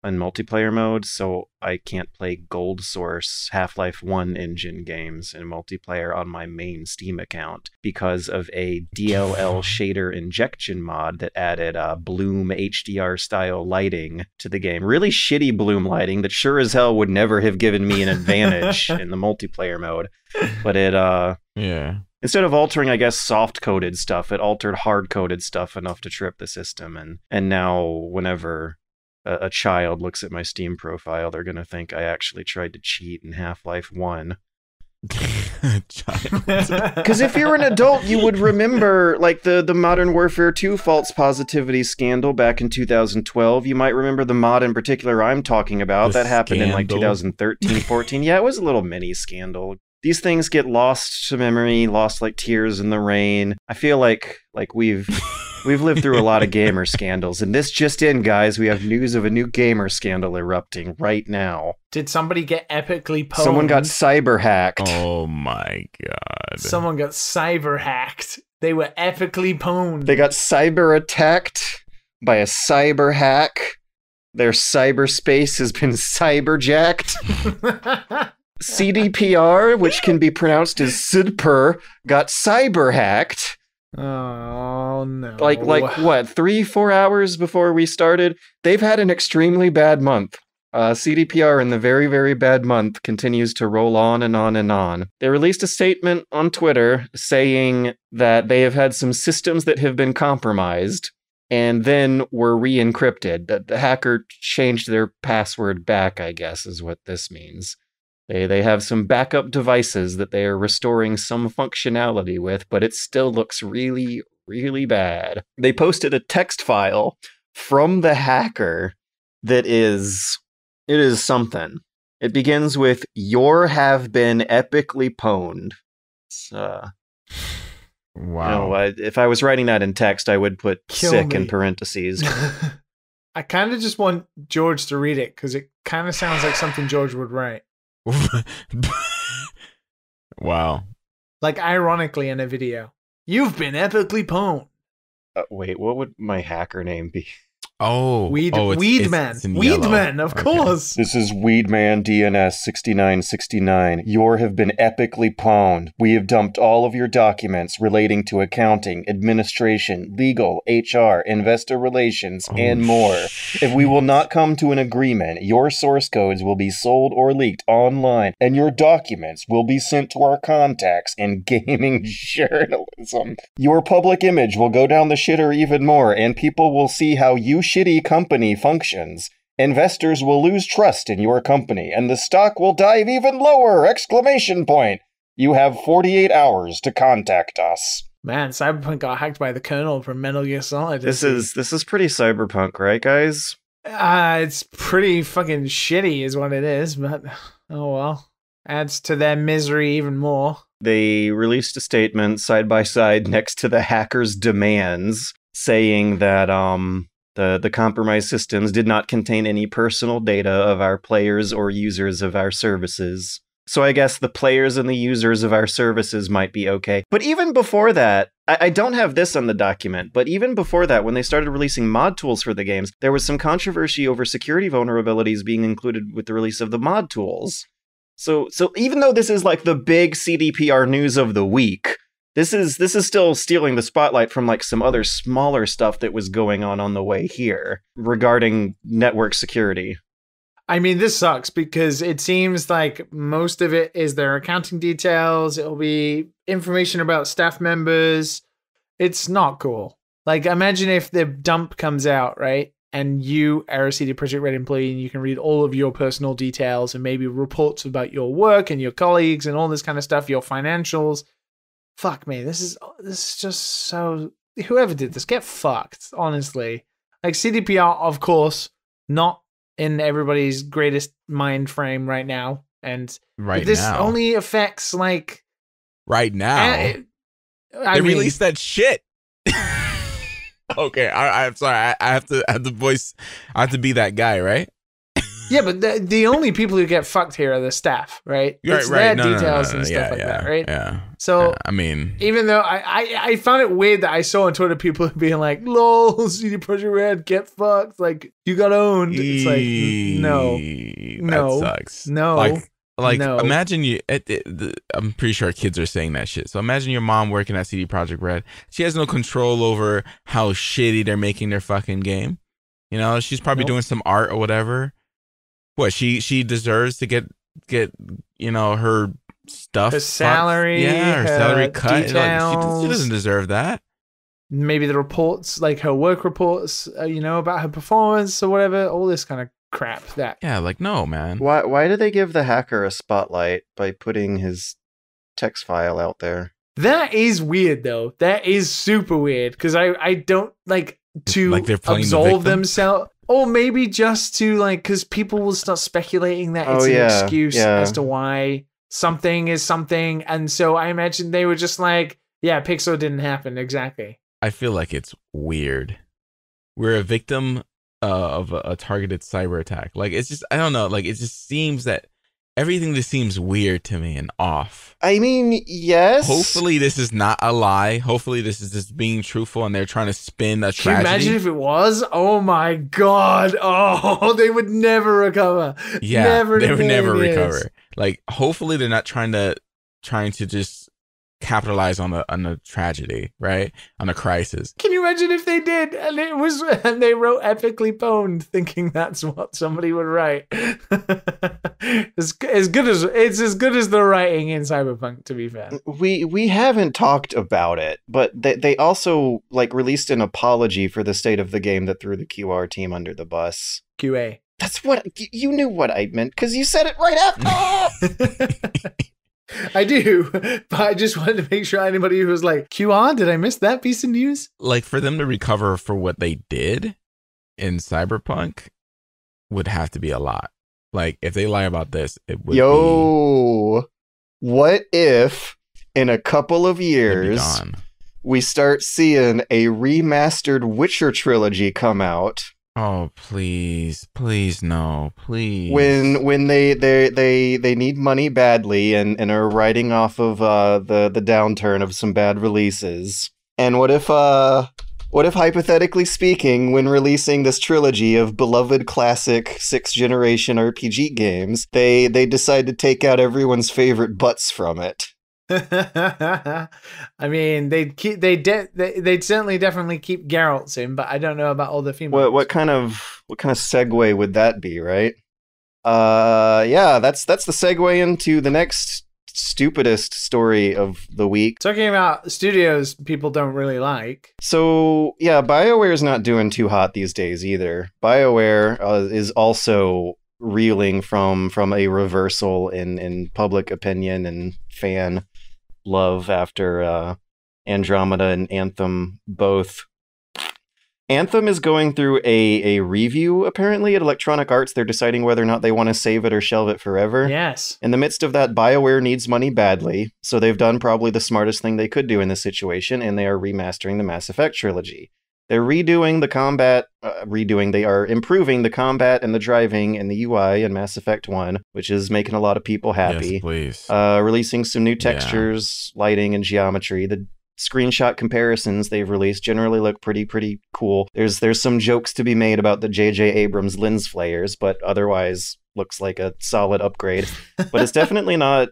in multiplayer mode, so I can't play Gold Source Half-Life 1 engine games in multiplayer on my main Steam account because of a DLL shader injection mod that added Bloom HDR style lighting to the game. Really shitty Bloom lighting that sure as hell would never have given me an advantage in the multiplayer mode. But it yeah. Instead of altering, I guess, soft-coded stuff, it altered hard-coded stuff enough to trip the system. And now, whenever a child looks at my Steam profile, they're going to think I actually tried to cheat in Half-Life 1. Because if you're an adult, you would remember, like, the Modern Warfare 2 false positivity scandal back in 2012. You might remember the mod in particular I'm talking about. That happened in, like, 2013-14. Yeah, it was a little mini scandal. These things get lost to memory, lost like tears in the rain. I feel like we've lived through a lot of gamer scandals, and this just in, guys, we have news of a new gamer scandal erupting right now. Did somebody get epically pwned? Someone got cyber hacked. Oh my god. Someone got cyber hacked. They were epically pwned. They got cyber attacked by a cyber hack. Their cyberspace has been cyberjacked. CDPR, which can be pronounced as SIDPR, got cyber hacked. Oh no. Like what, 3-4 hours before we started? They've had an extremely bad month. CDPR in the very, very bad month continues to roll on and on and on. They released a statement on Twitter saying that they have had some systems that have been compromised and then were re-encrypted. That the hacker changed their password back, I guess, is what this means. They have some backup devices that they are restoring some functionality with, but it still looks really, really bad. They posted a text file from the hacker that is something. It begins with, "Your have been epically pwned." It's, wow. If I was writing that in text, I would put Kill sick me. in parentheses. I kind of just want George to read it because it kind of sounds like something George would write. Wow. Like, ironically, in a video. You've been epically pwned. Wait, what would my hacker name be? Weedman. It's in Weedman, yellow. of Okay. course. This is Weedman DNS 6969. Your have been epically pwned. We have dumped all of your documents relating to accounting, administration, legal, HR, investor relations, and more. If we will not come to an agreement, your source codes will be sold or leaked online, and your documents will be sent to our contacts in gaming journalism. Your public image will go down the shitter even more, and people will see how you shitty company functions. Investors will lose trust in your company, and the stock will dive even lower! Exclamation point! You have 48 hours to contact us. Man, Cyberpunk got hacked by the Colonel from Metal Gear Solid. This is pretty cyberpunk, right, guys? It's pretty fucking shitty is what it is, but oh well. Adds to their misery even more. They released a statement side by side next to the hacker's demands, saying that the compromised systems did not contain any personal data of our players or users of our services. So I guess the players and the users of our services might be okay. But even before that, I don't have this on the document, but even before that, when they started releasing mod tools for the games, there was some controversy over security vulnerabilities being included with the release of the mod tools. So even though this is like the big CDPR news of the week, this is still stealing the spotlight from like some other smaller stuff that was going on the way here regarding network security. I mean, this sucks because it seems like most of it is their accounting details. It'll be information about staff members. It's not cool. Like, imagine if the dump comes out, right? And you are a CD Projekt Red employee and you can read all of your personal details and maybe reports about your work and your colleagues and all this kind of stuff, your financials. fuck me. This is just so. Whoever did this, get fucked. Honestly, like CDPR, of course, not in everybody's greatest mind frame right now, and this only affects like right now. They released that shit. Okay, I'm sorry. I have to be that guy, right? Yeah, but the only people who get fucked here are the staff, right? It's right. their details and stuff like that, right? Yeah. So, I mean, even though I found it weird that I saw on Twitter people being like, "Lol, CD Projekt Red, get fucked! Like you got owned." It's like, no, that sucks. No, like no. Imagine you. I'm pretty sure kids are saying that shit. So imagine your mom working at CD Projekt Red. She has no control over how shitty they're making their fucking game. You know, she's probably doing some art or whatever. What she deserves to get her stuff, her salary, her salary cut. Details. She doesn't deserve that. Maybe the reports, like her work reports, about her performance or whatever. All this kind of crap. No, man. Why do they give the hacker a spotlight by putting his text file out there? That is weird, though. That is super weird because I don't like to absolve themselves. Or maybe just to because people will start speculating that it's an excuse as to why something is something. And so I imagine they were just like, yeah, Pixel didn't happen. Exactly. I feel like it's weird. We're a victim of a targeted cyber attack. Like, it's just, I don't know. Like, it just seems that everything just seems weird to me and off. I mean, yes. Hopefully this is not a lie. Hopefully this is just being truthful and they're trying to spin a tragedy. Can you imagine if it was? Oh my God. Oh, they would never recover. Yeah, they would never recover. Like, hopefully they're not trying to just capitalize on a tragedy, right? On a crisis. Can you imagine if they did and they wrote epically pwned thinking that's what somebody would write? It's as good as the writing in Cyberpunk, to be fair. We haven't talked about it, but they also released an apology for the state of the game that threw the QR team under the bus. QA. That's what you knew what I meant because you said it right after. I do, but I just wanted to make sure anybody who was like, QR, did I miss that piece of news? Like, for them to recover for what they did in Cyberpunk would have to be a lot. Like, if they lie about this, it would be... What if in a couple of years we start seeing a remastered Witcher trilogy come out? Oh, please no, please. When they need money badly and are riding off of the downturn of some bad releases. And what if hypothetically speaking, when releasing this trilogy of beloved classic 6th generation RPG games, they decide to take out everyone's favorite butts from it? I mean, they'd certainly definitely keep Geralt's in, but I don't know about all the females. What kind of segue would that be, right? That's the segue into the next stupidest story of the week. Talking about studios people don't really like. So yeah, BioWare's not doing too hot these days either. BioWare is also reeling from a reversal in public opinion and fan love after Andromeda and Anthem both. Anthem is going through a review, apparently, at Electronic Arts. They're deciding whether or not they want to save it or shelve it forever. Yes. In the midst of that, BioWare needs money badly, so they've done probably the smartest thing they could do in this situation, and they are remastering the Mass Effect trilogy. They're redoing the combat, they are improving the combat and the driving and the UI in Mass Effect 1, which is making a lot of people happy. Yes, please. Releasing some new textures, lighting, and geometry. The screenshot comparisons they've released generally look pretty cool. There's some jokes to be made about the J.J. Abrams lens flares, but otherwise looks like a solid upgrade. But it's definitely not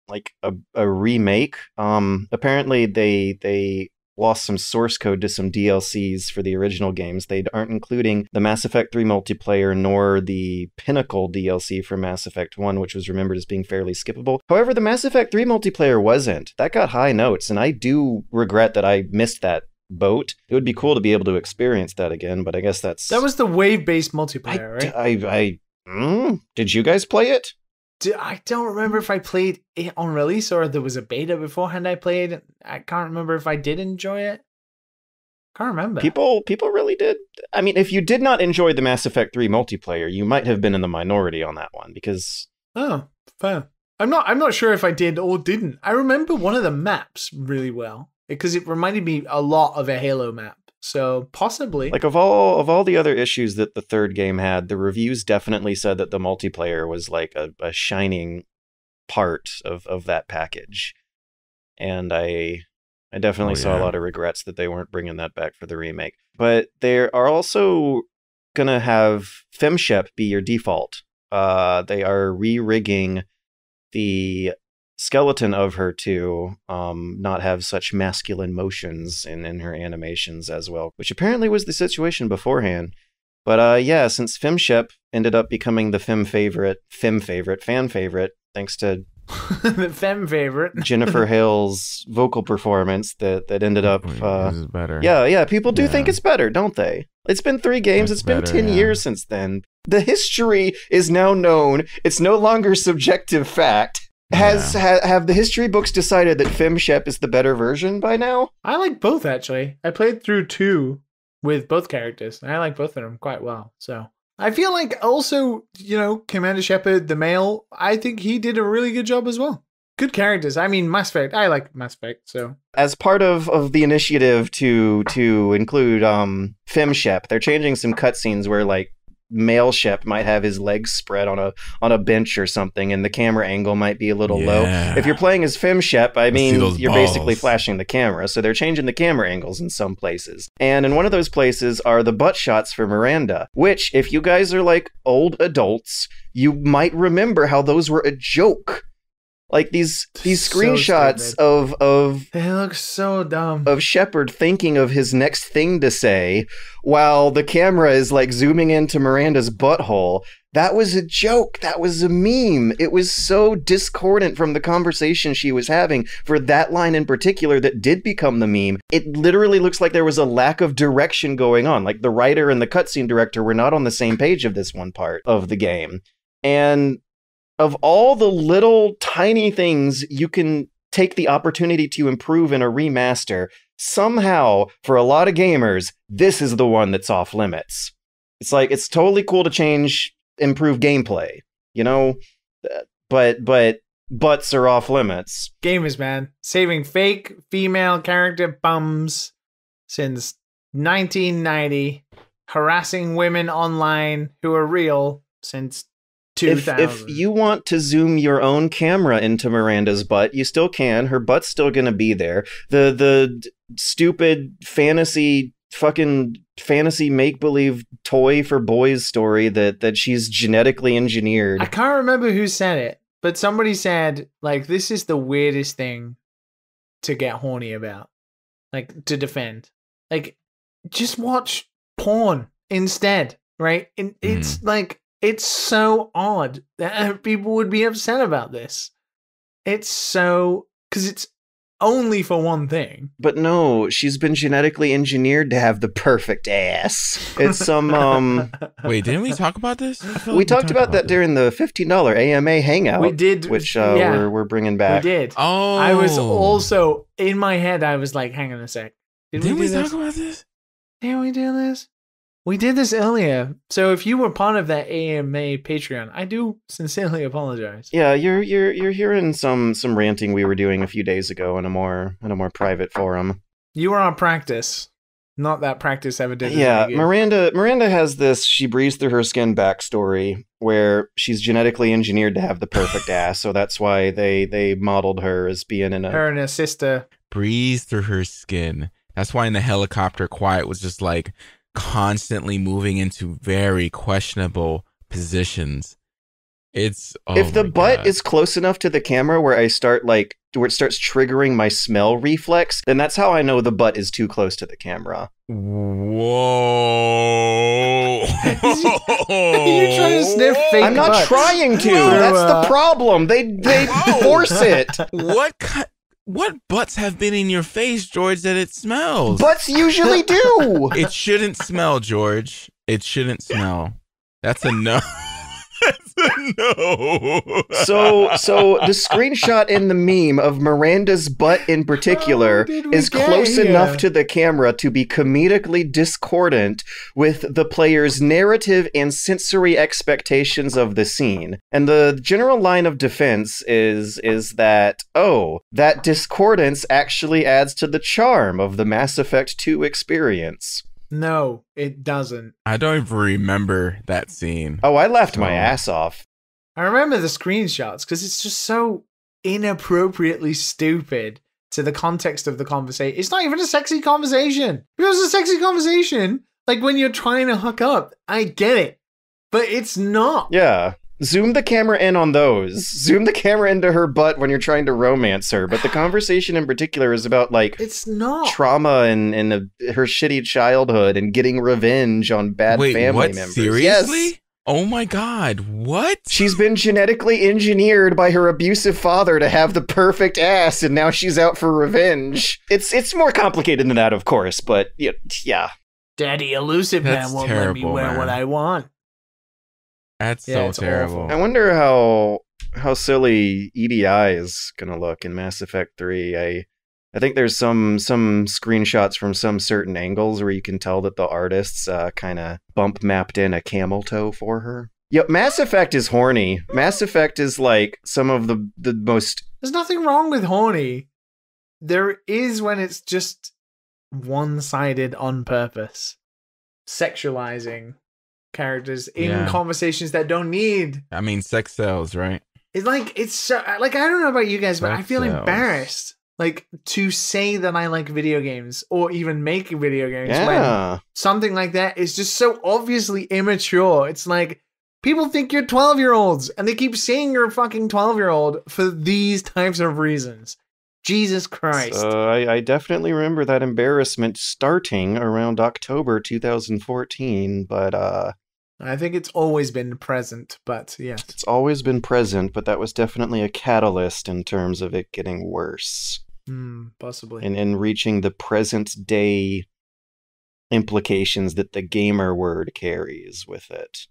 like a remake. Apparently they lost some source code to some DLCs for the original games. They aren't including the Mass Effect 3 multiplayer nor the Pinnacle DLC for Mass Effect 1, which was remembered as being fairly skippable. However, the Mass Effect 3 multiplayer wasn't. That got high notes, and I do regret that I missed that boat. It would be cool to be able to experience that again, but I guess that was the wave-based multiplayer, right? Did you guys play it? I don't remember if I played it on release or there was a beta beforehand I played. I can't remember if I did enjoy it. Can't remember. People really did. I mean, if you did not enjoy the Mass Effect 3 multiplayer, you might have been in the minority on that one because... Oh, fair. I'm not sure if I did or didn't. I remember one of the maps really well because it reminded me a lot of a Halo map. So possibly, like of all the other issues that the third game had, the reviews definitely said that the multiplayer was like a shining part of that package, and I definitely saw a lot of regrets that they weren't bringing that back for the remake. But they are also gonna have FemShep be your default. They are re-rigging the skeleton of her to not have such masculine motions in her animations as well, which apparently was the situation beforehand. But yeah, since FemShep ended up becoming the fan favorite, thanks to the femme favorite Jennifer Hale's vocal performance that ended up this is better. Yeah, people do think it's better, don't they? It's been 3 games, it's been 10 years since then. The history is now known. It's no longer subjective fact. Have the history books decided that FemShep is the better version by now? I like both, actually. I played through 2 with both characters, and I like both of them quite well. So I feel like also, Commander Shepard, the male, I think he did a really good job as well. Good characters. I mean, Mass Effect. I like Mass Effect, so. As part of the initiative to include FemShep, they're changing some cutscenes where, like, male Shep might have his legs spread on a bench or something, and the camera angle might be a little low. If you're playing as FemShep, I mean, you're basically flashing the camera, so they're changing the camera angles in some places. And in one of those places are the butt shots for Miranda, which, if you guys are like old adults, you might remember how those were a joke. Like these screenshots of they look so dumb of Shepard thinking of his next thing to say while the camera is like zooming into Miranda's butthole. That was a joke. That was a meme. It was so discordant from the conversation she was having for that line in particular that did become the meme. It literally looks like there was a lack of direction going on. Like the writer and the cutscene director were not on the same page of this one part of the game. And of all the little tiny things you can take the opportunity to improve in a remaster, somehow, for a lot of gamers, this is the one that's off limits. It's like, it's totally cool to improve gameplay, but butts are off limits. Gamers, man. Saving fake female character bums since 1990. Harassing women online who are real since 2000. If you want to zoom your own camera into Miranda's butt, you still can. Her butt's still going to be there. The stupid fantasy make-believe toy for boys story that she's genetically engineered. I can't remember who said it, but somebody said, like, this is the weirdest thing to get horny about. Like, to defend. Like, just watch porn instead, right? And it's like, it's so odd that people would be upset about this. It's so... because it's only for one thing. But no, she's been genetically engineered to have the perfect ass. It's some... Wait, didn't we talk about this? We talked about that during the $15 AMA Hangout. We did. Which we're bringing back. We did. Oh. I was also... in my head, I was like, hang on a sec. Didn't we talk about this? Didn't we do this? We did this earlier, so if you were part of that AMA Patreon, I do sincerely apologize. Yeah, you're hearing some ranting we were doing a few days ago in a more private forum. You were on practice, not that practice ever did. Yeah, Miranda has this "she breathes through her skin" backstory where she's genetically engineered to have the perfect ass, so that's why they modeled her as being in a... Her and her sister breathes through her skin. That's why in the helicopter, Quiet was just like constantly moving into very questionable positions. It's if the butt is close enough to the camera where it starts triggering my smell reflex, then that's how I know the butt is too close to the camera. Whoa! You're trying to sniff fake I'm not butts. Trying to. That's the problem. They force it. What butts have been in your face, George, that it smells? Butts usually do. It shouldn't smell, George. It shouldn't smell. That's a no. No. So the screenshot in the meme of Miranda's butt in particular is close enough to the camera to be comedically discordant with the player's narrative and sensory expectations of the scene. And the general line of defense is that, that discordance actually adds to the charm of the Mass Effect 2 experience. No, it doesn't. I don't even remember that scene. Oh, I laughed my ass off. I remember the screenshots because it's just so inappropriately stupid to the context of the conversation. It's not even a sexy conversation. If it was a sexy conversation, like when you're trying to hook up, I get it. But it's not. Yeah. Zoom the camera in on those. Zoom the camera into her butt when you're trying to romance her. But the conversation in particular is about, like, it's not trauma and her shitty childhood and getting revenge on bad family members. Seriously? Yes. Oh my God, what? She's been genetically engineered by her abusive father to have the perfect ass, and now she's out for revenge. It's more complicated than that, of course, but yeah. Daddy Elusive Man won't let me wear what I want. That's so terrible. Awful. I wonder how silly EDI is gonna look in Mass Effect 3. I think there's some screenshots from some certain angles where you can tell that the artists kind of bump mapped in a camel toe for her. Yep, Mass Effect is horny. Mass Effect is like some of the most... There's nothing wrong with horny. There is when it's just one-sided on purpose. Sexualizing characters in conversations that don't need. I mean, sex sells, right? It's so, like, I don't know about you guys, but I feel embarrassed, like, to say that I like video games or even make video games when something like that is just so obviously immature. It's like, people think you're 12-year-olds and they keep saying you're a fucking 12-year-old for these types of reasons. Jesus Christ. I definitely remember that embarrassment starting around October 2014, but I think it's always been present, but yes. It's always been present, but that was definitely a catalyst in terms of it getting worse. Possibly. And reaching the present day implications that the gamer word carries with it.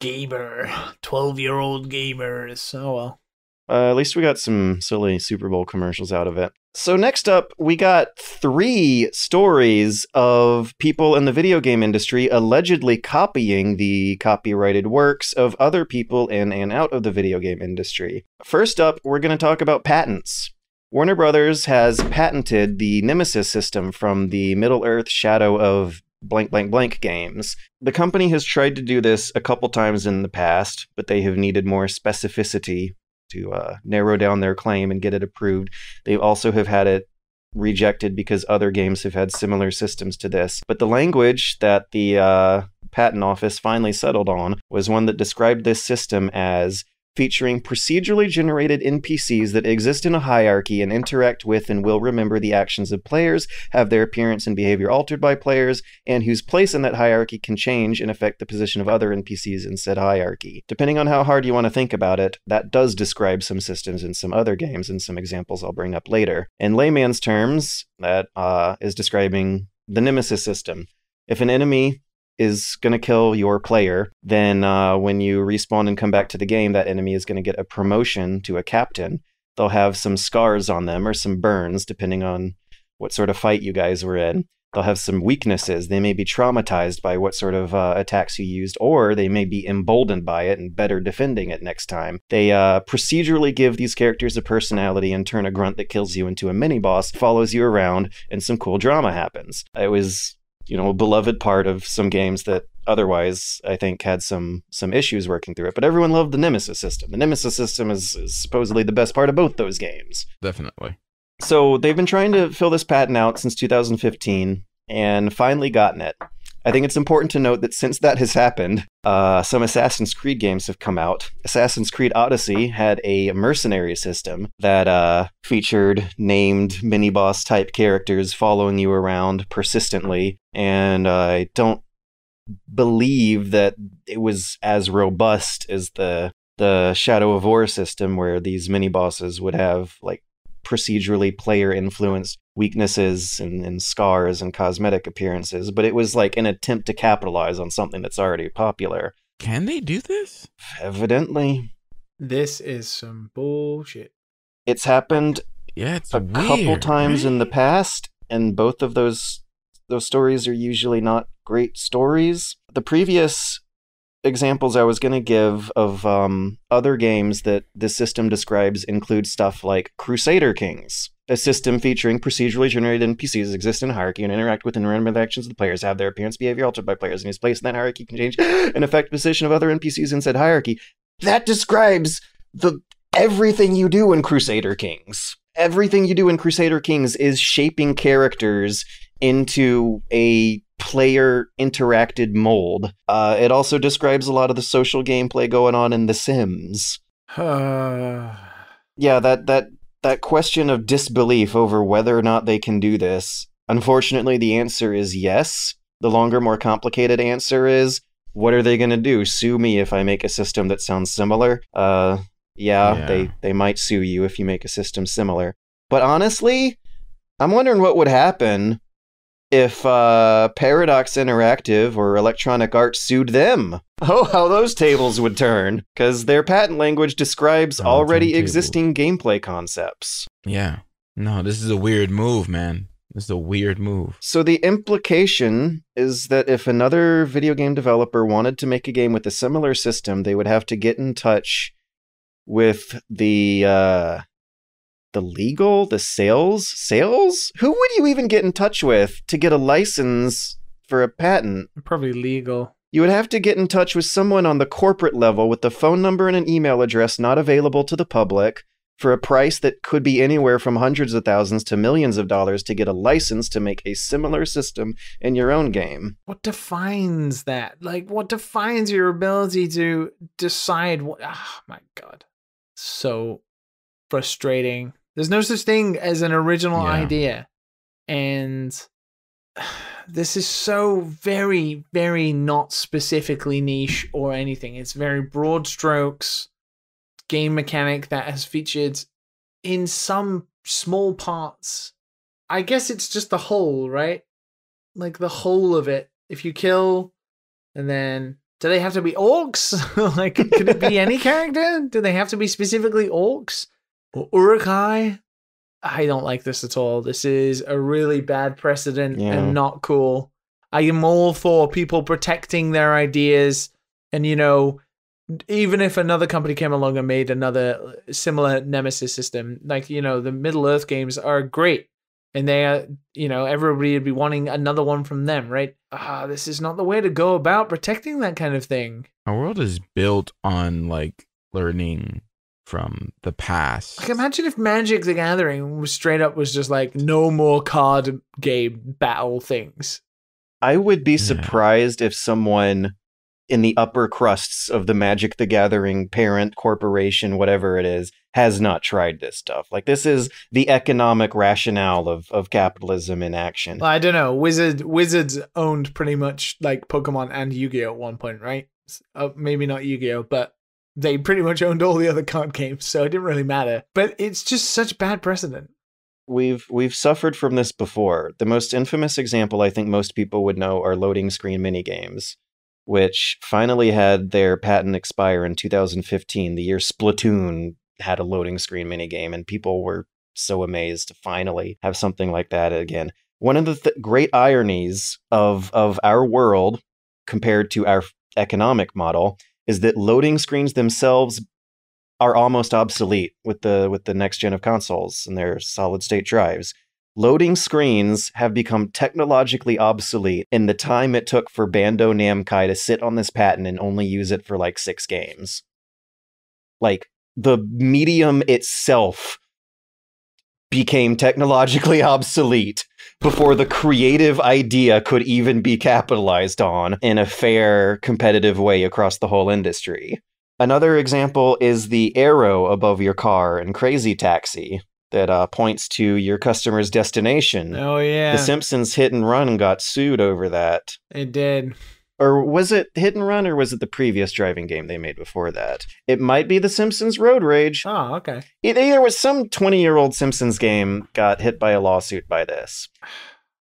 Gamer. 12-year-old gamers. Oh well. At least we got some silly Super Bowl commercials out of it. So next up, we got 3 stories of people in the video game industry allegedly copying the copyrighted works of other people in and out of the video game industry. First up, we're going to talk about patents. Warner Brothers has patented the Nemesis system from the Middle-earth Shadow of blank blank blank games. The company has tried to do this a couple times in the past, but they have needed more specificity to narrow down their claim and get it approved. They also have had it rejected because other games have had similar systems to this. But the language that the patent office finally settled on was one that described this system as featuring procedurally generated NPCs that exist in a hierarchy and interact with and will remember the actions of players, have their appearance and behavior altered by players, and whose place in that hierarchy can change and affect the position of other NPCs in said hierarchy. Depending on how hard you want to think about it, that does describe some systems in some other games, and some examples I'll bring up later. In layman's terms, that is describing the Nemesis system. If an enemy is going to kill your player, then when you respawn and come back to the game, that enemy is going to get a promotion to a captain. They'll have some scars on them or some burns, depending on what sort of fight you guys were in. They'll have some weaknesses. They may be traumatized by what sort of attacks you used, or they may be emboldened by it and better defending it next time. They procedurally give these characters a personality and turn a grunt that kills you into a mini-boss, follows you around, and some cool drama happens. It was, a beloved part of some games that otherwise, I think, had some issues working through it. But everyone loved the Nemesis system. The Nemesis system is supposedly the best part of both those games. Definitely. So they've been trying to fill this patent out since 2015 and finally gotten it. I think it's important to note that since that has happened, some Assassin's Creed games have come out. Assassin's Creed Odyssey had a mercenary system that featured named mini-boss type characters following you around persistently, and I don't believe that it was as robust as the Shadow of War system, where these mini-bosses would have, like, procedurally player-influenced weaknesses and scars and cosmetic appearances, but it was like an attempt to capitalize on something that's already popular. Can they do this? Evidently. This is some bullshit. It's happened Yeah, it's a couple times in the past, and both of those stories are usually not great stories. The previous examples I was going to give of other games that the system describes include stuff like Crusader Kings, a system featuring procedurally generated NPCs exist in a hierarchy and interact with and random actions of the players, have their appearance behavior altered by players, and his place in that hierarchy can change and affect the position of other NPCs in said hierarchy. That describes everything you do in Crusader Kings. Everything you do in Crusader Kings is shaping characters into a player interacted mold. It also describes a lot of the social gameplay going on in The Sims. Yeah, that question of disbelief over whether or not they can do this. Unfortunately, the answer is yes. The longer, more complicated answer is, what are they going to do? Sue me if I make a system that sounds similar? Yeah. They might sue you if you make a system similar. But honestly, I'm wondering what would happen if Paradox Interactive or Electronic Arts sued them. Oh, how those tables would turn. Because their patent language describes already existing gameplay concepts. Yeah. No, this is a weird move, man. This is a weird move. So the implication is that if another video game developer wanted to make a game with a similar system, they would have to get in touch with the sales? Who would you even get in touch with to get a license for a patent? Probably legal. You would have to get in touch with someone on the corporate level with a phone number and an email address not available to the public for a price that could be anywhere from hundreds of thousands to millions of dollars to get a license to make a similar system in your own game. What defines that? Like, what defines your ability to decide what... Oh, my God. So frustrating. There's no such thing as an original idea. And this is so very, very not specifically niche or anything. It's very broad strokes game mechanic that has featured in some small parts. I guess it's just the whole, right? Like the whole of it. If you kill, and then... Do they have to be orcs? Like, could it be any character? Do they have to be specifically orcs? Or Urukai? I don't like this at all. This is a really bad precedent and not cool. I am all for people protecting their ideas. And, you know, even if another company came along and made another similar Nemesis system, like, you know, the Middle-earth games are great. And they are, you know, everybody would be wanting another one from them, right? This is not the way to go about protecting that kind of thing. Our world is built on, like, learning from the past. Like, imagine if Magic the Gathering was straight up was just like, no more card game battle things. I would be surprised if someone in the upper crusts of the Magic the Gathering parent corporation, whatever it is, has not tried this stuff. Like, this is the economic rationale of capitalism in action. I don't know. Wizards owned pretty much like Pokemon and Yu-Gi-Oh at one point, right? Maybe not Yu-Gi-Oh, but they pretty much owned all the other card games, so it didn't really matter. But it's just such bad precedent. We've suffered from this before. The most infamous example I think most people would know are loading screen minigames, which finally had their patent expire in 2015, the year Splatoon had a loading screen minigame, and people were so amazed to finally have something like that again. One of the great ironies of our world compared to our economic model is that loading screens themselves are almost obsolete with the next gen of consoles and their solid state drives. Loading screens have become technologically obsolete in the time it took for Bandai Namco to sit on this patent and only use it for like 6 games. Like, the medium itself became technologically obsolete before the creative idea could even be capitalized on in a fair, competitive way across the whole industry. Another example is the arrow above your car in Crazy Taxi that points to your customer's destination. Oh, yeah. The Simpsons Hit and Run got sued over that. It did. Or was it Hit and Run, or was it the previous driving game they made before that? It might be The Simpsons Road Rage. Oh, okay. There was some 20-year-old Simpsons game got hit by a lawsuit by this.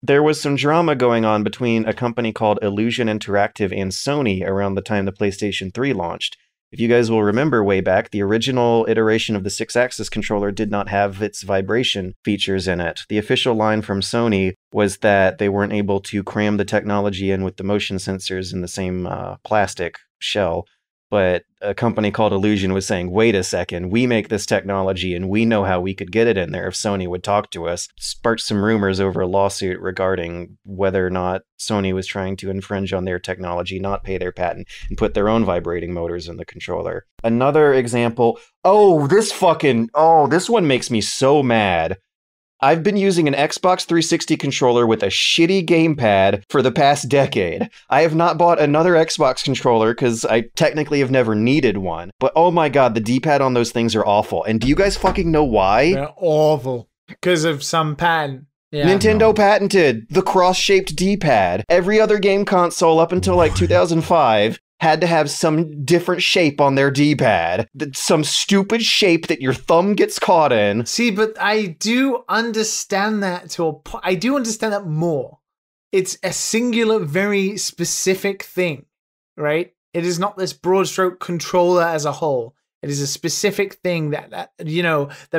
there was some drama going on between a company called Illusion Interactive and Sony around the time the PlayStation 3 launched. If you guys will remember way back, the original iteration of the 6-axis controller did not have its vibration features in it. The official line from Sony was that they weren't able to cram the technology in with the motion sensors in the same plastic shell. But a company called Illusion was saying, wait a second, we make this technology and we know how we could get it in there if Sony would talk to us. Sparked some rumors over a lawsuit regarding whether or not Sony was trying to infringe on their technology, not pay their patent, and put their own vibrating motors in the controller. Another example, this one makes me so mad. I've been using an Xbox 360 controller with a shitty gamepad for the past decade. I have not bought another Xbox controller because I technically have never needed one. But oh my god, the D-pad on those things are awful. And do you guys fucking know why? They're awful. Because of some patent. Yeah, Nintendo patented the cross-shaped D-pad. Every other game console up until like 2005 had to have some different shape on their D-pad. Some stupid shape that your thumb gets caught in. See, but I do understand that I do understand that more. It's a singular, very specific thing, right? It is not this broad stroke controller as a whole. It is a specific thing that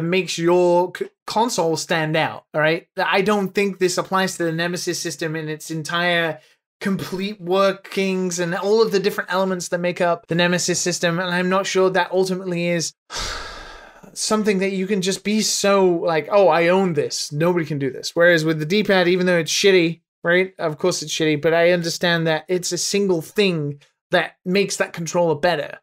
makes your console stand out, all right? I don't think this applies to the Nemesis system in its entire complete workings and all of the different elements that make up the Nemesis system, and I'm not sure that ultimately is something that you can just be so like, oh, I own this, nobody can do this. Whereas with the D-pad, even though it's shitty, right? Of course it's shitty, but I understand that it's a single thing that makes that controller better.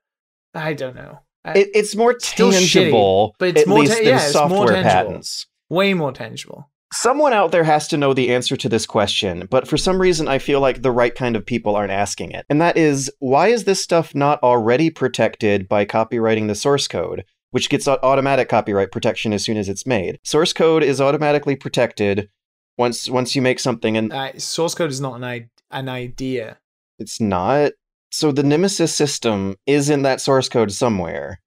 I don't know. It's more tangible, shitty, but it's more than software patents. Way more tangible. Someone out there has to know the answer to this question, but for some reason I feel like the right kind of people aren't asking it. And that is, why is this stuff not already protected by copywriting the source code, which gets automatic copyright protection as soon as it's made? Source code is automatically protected once you make something. And source code is not an idea. It's not. So the Nemesis system is in that source code somewhere,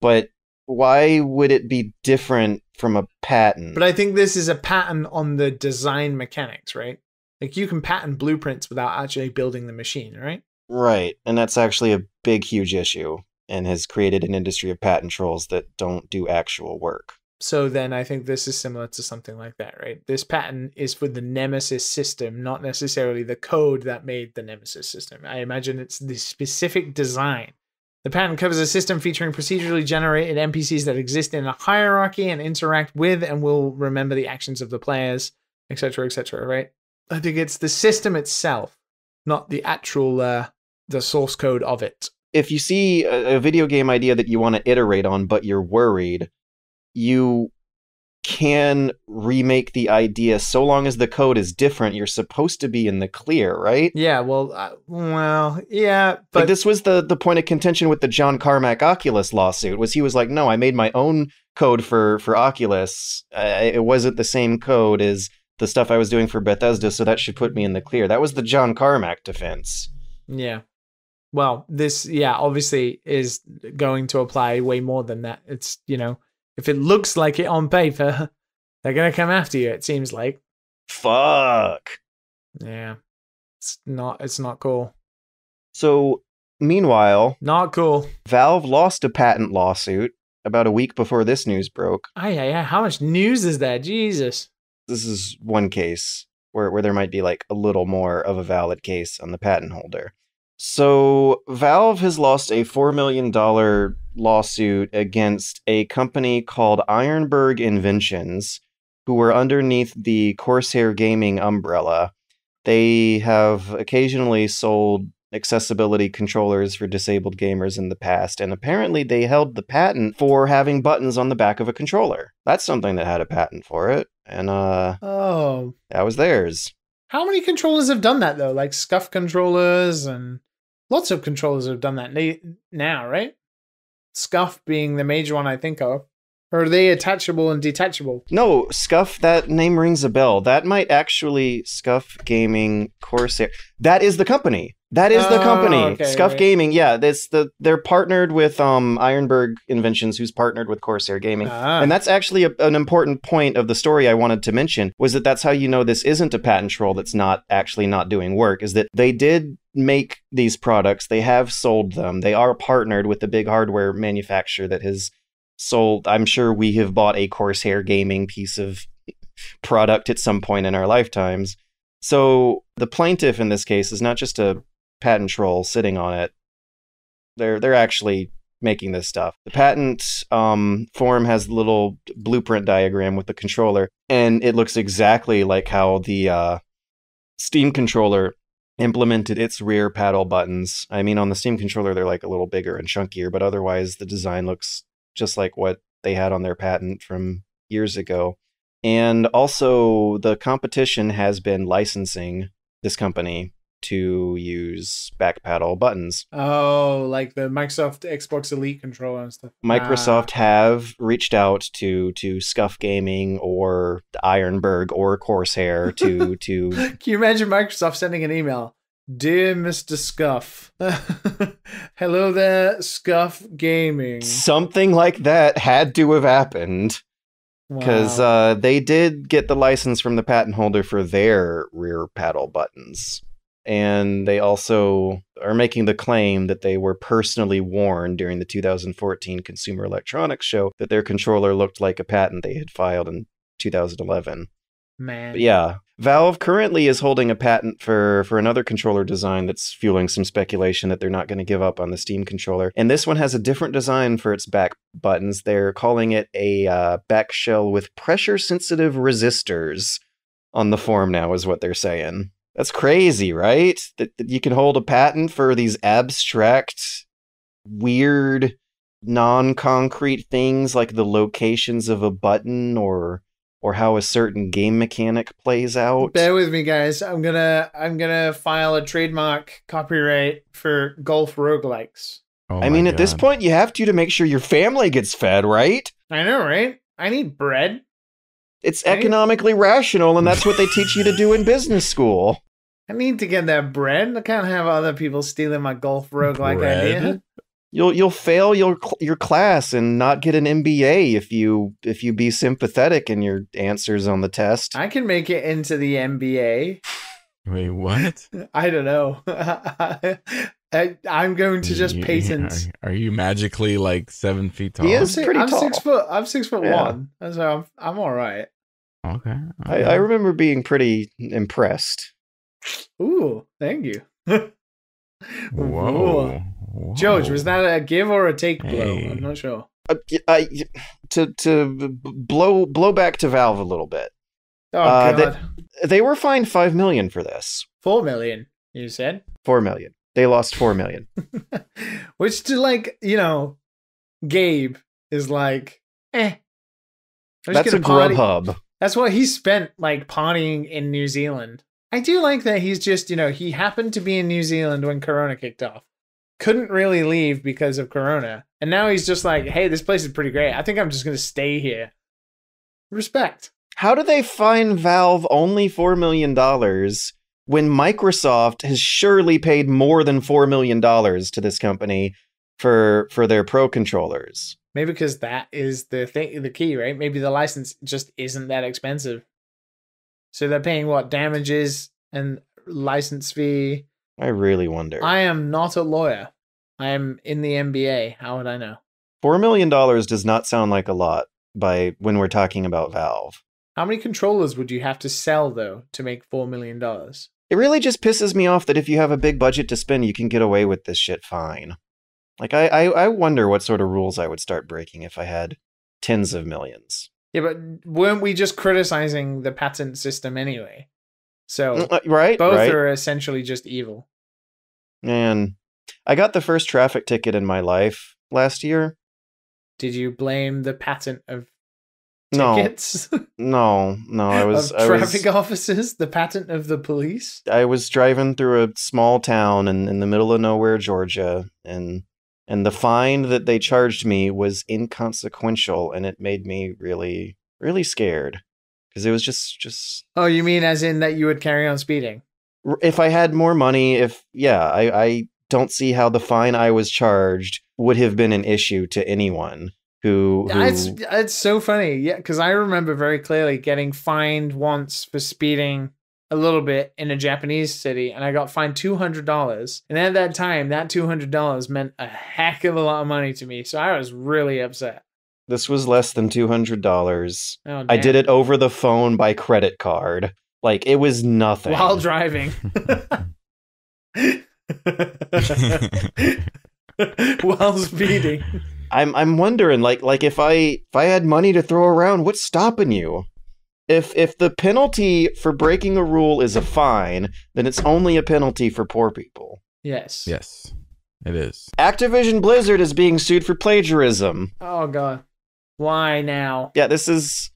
but why would it be different from a patent? But I think this is a patent on the design mechanics, right? Like you can patent blueprints without actually building the machine, right? Right. And that's actually a big, huge issue and has created an industry of patent trolls that don't do actual work. So then I think this is similar to something like that, right? This patent is for the Nemesis system, not necessarily the code that made the Nemesis system. I imagine it's the specific design. The patent covers a system featuring procedurally generated NPCs that exist in a hierarchy and interact with and will remember the actions of the players, etc., right? I think it's the system itself, not the actual, the source code of it. If you see a video game idea that you want to iterate on, but you're worried, you can remake the idea so long as the code is different. You're supposed to be in the clear, right? Yeah, yeah, but like this was the point of contention with the John Carmack Oculus lawsuit. He was like, no, I made my own code for Oculus. It wasn't the same code as the stuff I was doing for Bethesda, so that should put me in the clear. That was the John Carmack defense. Yeah. Well, this, obviously is going to apply way more than that. It's, if it looks like it on paper, they're going to come after you, it seems like. Fuck. Yeah. It's not cool. So, meanwhile... Not cool. Valve lost a patent lawsuit about a week before this news broke. Yeah. How much news is that? Jesus. This is one case where there might be like a little more of a valid case on the patent holder. So, Valve has lost a $4 million lawsuit against a company called Ironburg Inventions, who were underneath the Corsair Gaming umbrella. They have occasionally sold accessibility controllers for disabled gamers in the past, and apparently they held the patent for having buttons on the back of a controller. That's something that had a patent for it, and that was theirs. How many controllers have done that, though? Like SCUF controllers and... Lots of controllers have done that now, right? SCUF being the major one I think of. Or are they attachable and detachable? No, SCUF, that name rings a bell. That might actually... SCUF Gaming Corsair. That is the company. That is the company, okay, Scuff right. Gaming. Yeah, they're partnered with Ironberg Inventions, who's partnered with Corsair Gaming. And that's actually an important point of the story I wanted to mention, was that's how you know this isn't a patent troll that's not actually not doing work, is that they did make these products, they have sold them, they are partnered with the big hardware manufacturer that has sold. I'm sure we have bought a Corsair Gaming piece of product at some point in our lifetimes. So the plaintiff in this case is not just a patent troll sitting on it. They're actually making this stuff. The patent form has a little blueprint diagram with the controller, and it looks exactly like how the Steam controller implemented its rear paddle buttons. I mean, on the Steam controller, they're like a little bigger and chunkier, but otherwise the design looks just like what they had on their patent from years ago. And also, the competition has been licensing this company to use back paddle buttons. Oh, like the Microsoft Xbox Elite controller and stuff. Microsoft have reached out to Scuff Gaming or Ironberg or Corsair to Can you imagine Microsoft sending an email? Dear Mr. Scuff. Hello there, Scuff Gaming. Something like that had to have happened. Because they did get the license from the patent holder for their rear paddle buttons. And they also are making the claim that they were personally warned during the 2014 Consumer Electronics Show that their controller looked like a patent they had filed in 2011. Man. But yeah, Valve currently is holding a patent for another controller design that's fueling some speculation that they're not going to give up on the Steam controller. And this one has a different design for its back buttons. They're calling it a back shell with pressure-sensitive resistors on the form now, is what they're saying. That's crazy, right? That you can hold a patent for these abstract, weird, non-concrete things like the locations of a button or how a certain game mechanic plays out. Bear with me, guys. I'm gonna file a trademark copyright for golf roguelikes. I mean, at this point, you have to make sure your family gets fed, right? I know, right? I need bread. It's economically rational, and that's what they teach you to do in business school. I need to get that bread. I can't have other people stealing my golf roguelike idea. You'll fail your class and not get an MBA if you be sympathetic in your answers on the test. I can make it into the MBA. Wait, what? I don't know. I'm going to just patent. Are you magically like 7 feet tall? He is pretty tall. I'm 6'1". So I'm all right. Okay. I remember being pretty impressed. Ooh, thank you. Whoa. George, was that a give or a take blow? Hey. I'm not sure. To blow back to Valve a little bit. Oh God. They were fined $5 million for this. 4 million, you said? 4 million. They lost 4 million. Which to Gabe is like, eh. That's a Grubhub. That's what he spent partying in New Zealand. I do like that he's just, he happened to be in New Zealand when Corona kicked off. Couldn't really leave because of Corona. And now he's just like, hey, this place is pretty great. I think I'm just going to stay here. Respect. How do they fine Valve only $4 million when Microsoft has surely paid more than $4 million to this company for their Pro controllers? Maybe because that is the key, right? Maybe the license just isn't that expensive. So they're paying damages and license fee. I really wonder. I am not a lawyer. I am in the MBA. How would I know? $4 million does not sound like a lot when we're talking about Valve. How many controllers would you have to sell, though, to make $4 million? It really just pisses me off that if you have a big budget to spend, you can get away with this shit fine. I wonder what sort of rules I would start breaking if I had tens of millions. Yeah, but weren't we just criticizing the patent system anyway? So right, both are essentially just evil. Man, I got the first traffic ticket in my life last year. Did you blame the patent of tickets? No. I was traffic officers. The patent of the police. I was driving through a small town in the middle of nowhere, Georgia, and the fine that they charged me was inconsequential, and it made me really, really scared because it was just. Oh, you mean as in that you would carry on speeding? If I had more money, I don't see how the fine I was charged would have been an issue to anyone who... It's so funny. Yeah, because I remember very clearly getting fined once for speeding a little bit in a Japanese city, and I got fined $200. And at that time, that $200 meant a heck of a lot of money to me. So I was really upset. This was less than $200. Oh, I did damn. it over the phone by credit card. Like, it was nothing. While driving. While speeding. I'm wondering, like if I had money to throw around, what's stopping you? If the penalty for breaking a rule is a fine, then it's only a penalty for poor people. Yes. Yes, it is. Activision Blizzard is being sued for plagiarism. Oh god. Why now? Yeah, this is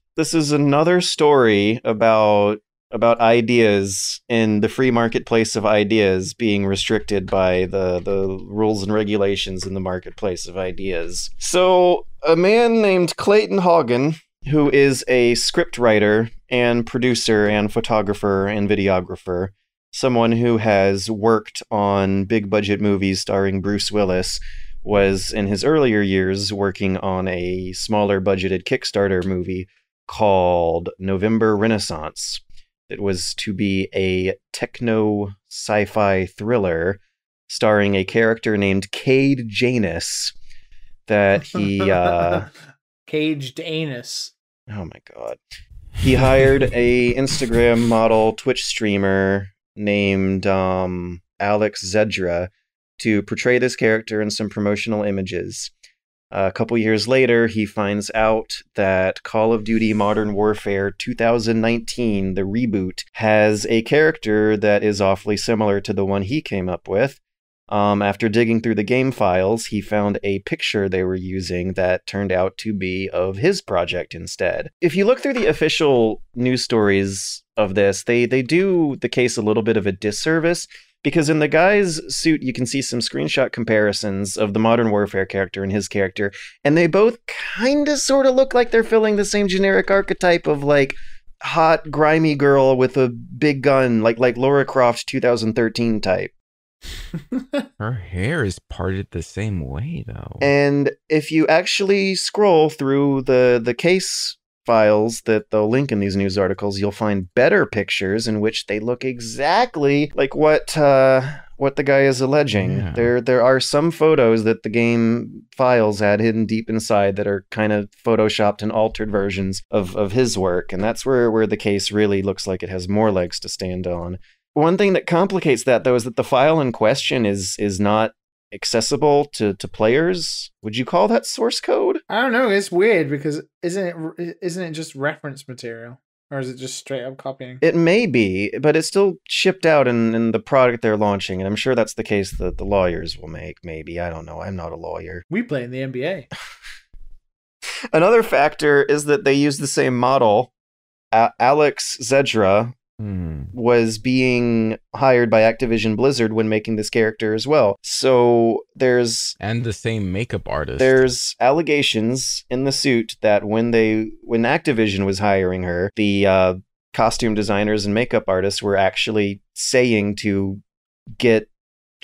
another story about ideas in the free marketplace of ideas being restricted by the rules and regulations in the marketplace of ideas. So, a man named Clayton Haugen, who is a script writer and producer and photographer and videographer, someone who has worked on big budget movies starring Bruce Willis, was in his earlier years working on a smaller budgeted Kickstarter movie called November Renaissance. It was to be a techno sci-fi thriller starring a character named Cade Janus that he... Caged anus. Oh my god. He hired a Instagram model Twitch streamer named Alex Zedra to portray this character in some promotional images. A couple years later, he finds out that Call of Duty Modern Warfare 2019, the reboot, has a character that is awfully similar to the one he came up with. After digging through the game files, he found a picture they were using that turned out to be of his project instead. If you look through the official news stories of this, they do the case a little bit of a disservice, because in the guy's suit, you can see some screenshot comparisons of the Modern Warfare character and his character, and they both kind of sort of look like they're filling the same generic archetype of, like, hot, grimy girl with a big gun, like Lara Croft 2013 type. Her hair is parted the same way, though. And if you actually scroll through the case files that they'll link in these news articles, you'll find better pictures in which they look exactly like what the guy is alleging. Yeah. There are some photos that the game files had hidden deep inside that are kind of photoshopped and altered versions of his work, and that's where the case really looks like it has more legs to stand on. One thing that complicates that, though, is that the file in question is not accessible to players. Would you call that source code? I don't know. It's weird because isn't it just reference material, or is it just straight up copying? It may be, but it's still shipped out in the product they're launching, and I'm sure that's the case that the lawyers will make. Maybe, I don't know. I'm not a lawyer. We play in the NBA. Another factor is that they use the same model. Alex Zedra was being hired by Activision Blizzard when making this character as well. So and the same makeup artist. There's allegations in the suit that when Activision was hiring her, the costume designers and makeup artists were actually saying to get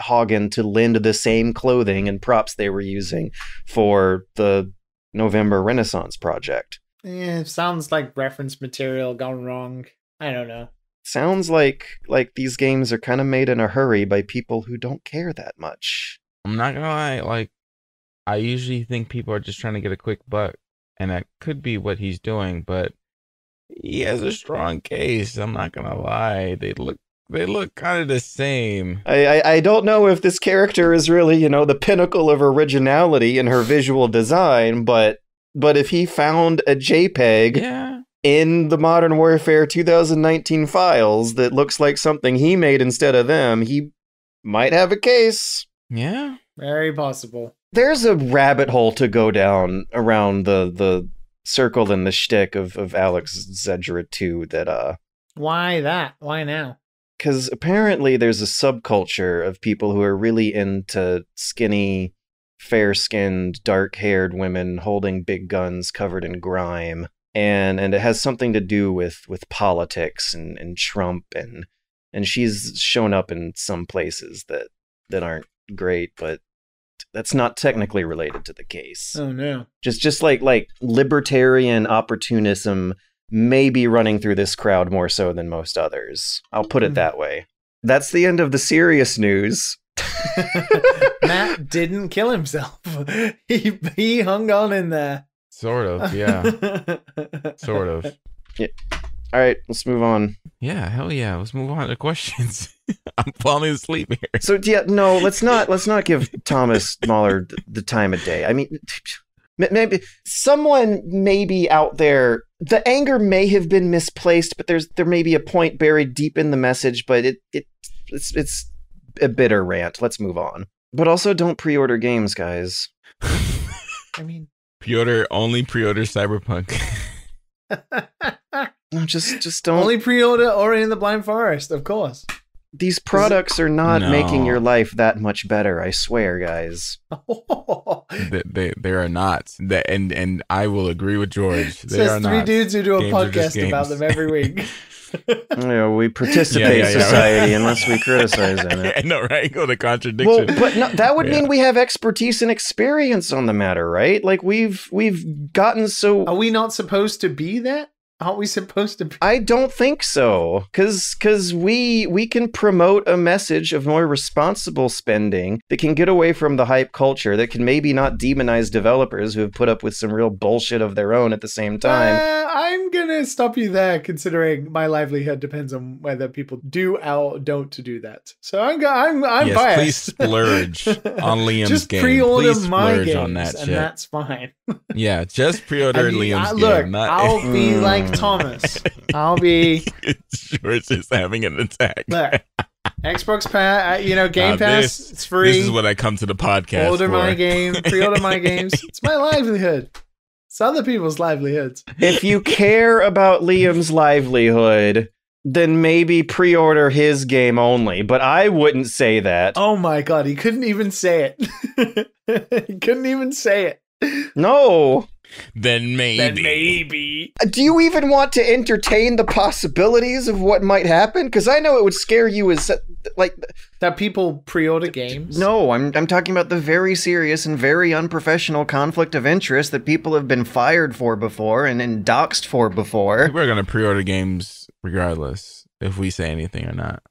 Haugen to lend the same clothing and props they were using for the November Renaissance project. It sounds like reference material gone wrong. I don't know. Sounds like these games are kind of made in a hurry by people who don't care that much. I'm not gonna lie, like, I usually think people are just trying to get a quick buck, and that could be what he's doing, but he has a strong case. I'm not gonna lie. They look kind of the same. I don't know if this character is really, the pinnacle of originality in her visual design, but if he found a JPEG in the Modern Warfare 2019 files that looks like something he made instead of them, he might have a case. Yeah. Very possible. There's a rabbit hole to go down around the circle and the shtick of Alex Zedra 2 that... Why that? Why now? Because apparently there's a subculture of people who are really into skinny, fair-skinned, dark-haired women holding big guns covered in grime. And it has something to do with politics and Trump and and she's shown up in some places that aren't great, but that's not technically related to the case. Oh no. Just like libertarian opportunism may be running through this crowd more so than most others. I'll put it that way. That's the end of the serious news. Matt didn't kill himself. He hung on in there. Sort of, yeah. Sort of. Yeah. All right, let's move on. Yeah, hell yeah. Let's move on to questions. I'm falling asleep here. So yeah, no, let's not give Thomas Mahler the time of day. I mean, maybe someone maybe out there, the anger may have been misplaced, but there may be a point buried deep in the message, but it's a bitter rant. Let's move on. But also don't pre-order games, guys. I mean, Only pre-order Cyberpunk. No, just don't. Only pre-order Ori and the Blind Forest, of course. These products are not No. making your life that much better, I swear, guys. They are not. And I will agree with George. They are Says three not. dudes who do a Games are just podcast about games. them every week. We participate Yeah. society unless we criticize in it. I know, right? Go the contradiction. Well, but no, that would mean we have expertise and experience on the matter, right? Like we've gotten so. Are we not supposed to be that? Aren't we supposed to be? I don't think so, because we can promote a message of more responsible spending that can get away from the hype culture, that can maybe not demonize developers who have put up with some real bullshit of their own at the same time. I'm gonna stop you there, considering my livelihood depends on whether people do or don't to do that. So I'm yes, biased. please splurge on Liam's just game. pre-order Please my splurge games, on that and shit. that's fine. Yeah, just pre-order I mean, Liam's look, game. Not I'll be like Thomas. I'll be George is having an attack. look. Xbox Pass, Game Pass. It's free. This is what I come to the podcast Order for. my game. Pre-order my games. It's my livelihood. It's other people's livelihoods. If you care about Liam's livelihood, then maybe pre-order his game only. But I wouldn't say that. Oh my god, he couldn't even say it. He couldn't even say it. No. Then maybe. Maybe. Do you even want to entertain the possibilities of what might happen? Because I know it would scare you as like. That people pre-order games? No, I'm talking about the very serious and very unprofessional conflict of interest that people have been fired for before and doxxed for before. We're gonna pre-order games regardless if we say anything or not.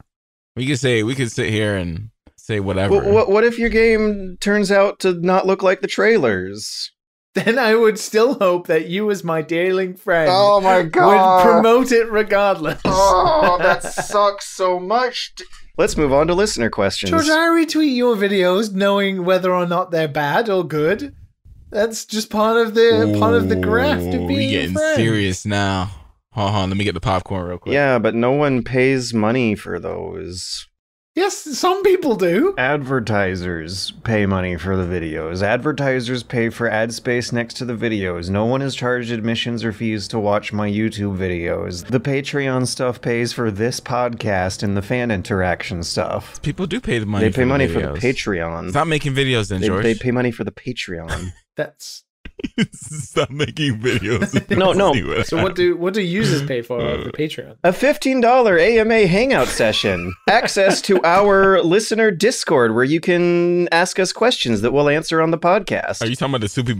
We could sit here and say whatever. What if your game turns out to not look like the trailers? Then I would still hope that you, as my dearling friend, Oh my would god! promote it regardless. Oh, that sucks so much. Let's move on to listener questions. George, I retweet your videos knowing whether or not they're bad or good. That's just part of the graft of Ooh, being we a getting friend. serious now. Hold on, let me get the popcorn real quick. Yeah, but no one pays money for those. Yes, some people do. Advertisers pay money for the videos. Advertisers pay for ad space next to the videos. No one is charged admissions or fees to watch my YouTube videos. The Patreon stuff pays for this podcast and the fan interaction stuff. People do pay the money. They pay money for the videos. Patreon. Stop making videos then, George. They pay money for the Patreon. That's Stop making videos. No. so. What do users pay for the Patreon? A $15 AMA hangout session. Access to our listener Discord where you can ask us questions that we'll answer on the podcast. Are you talking about the Super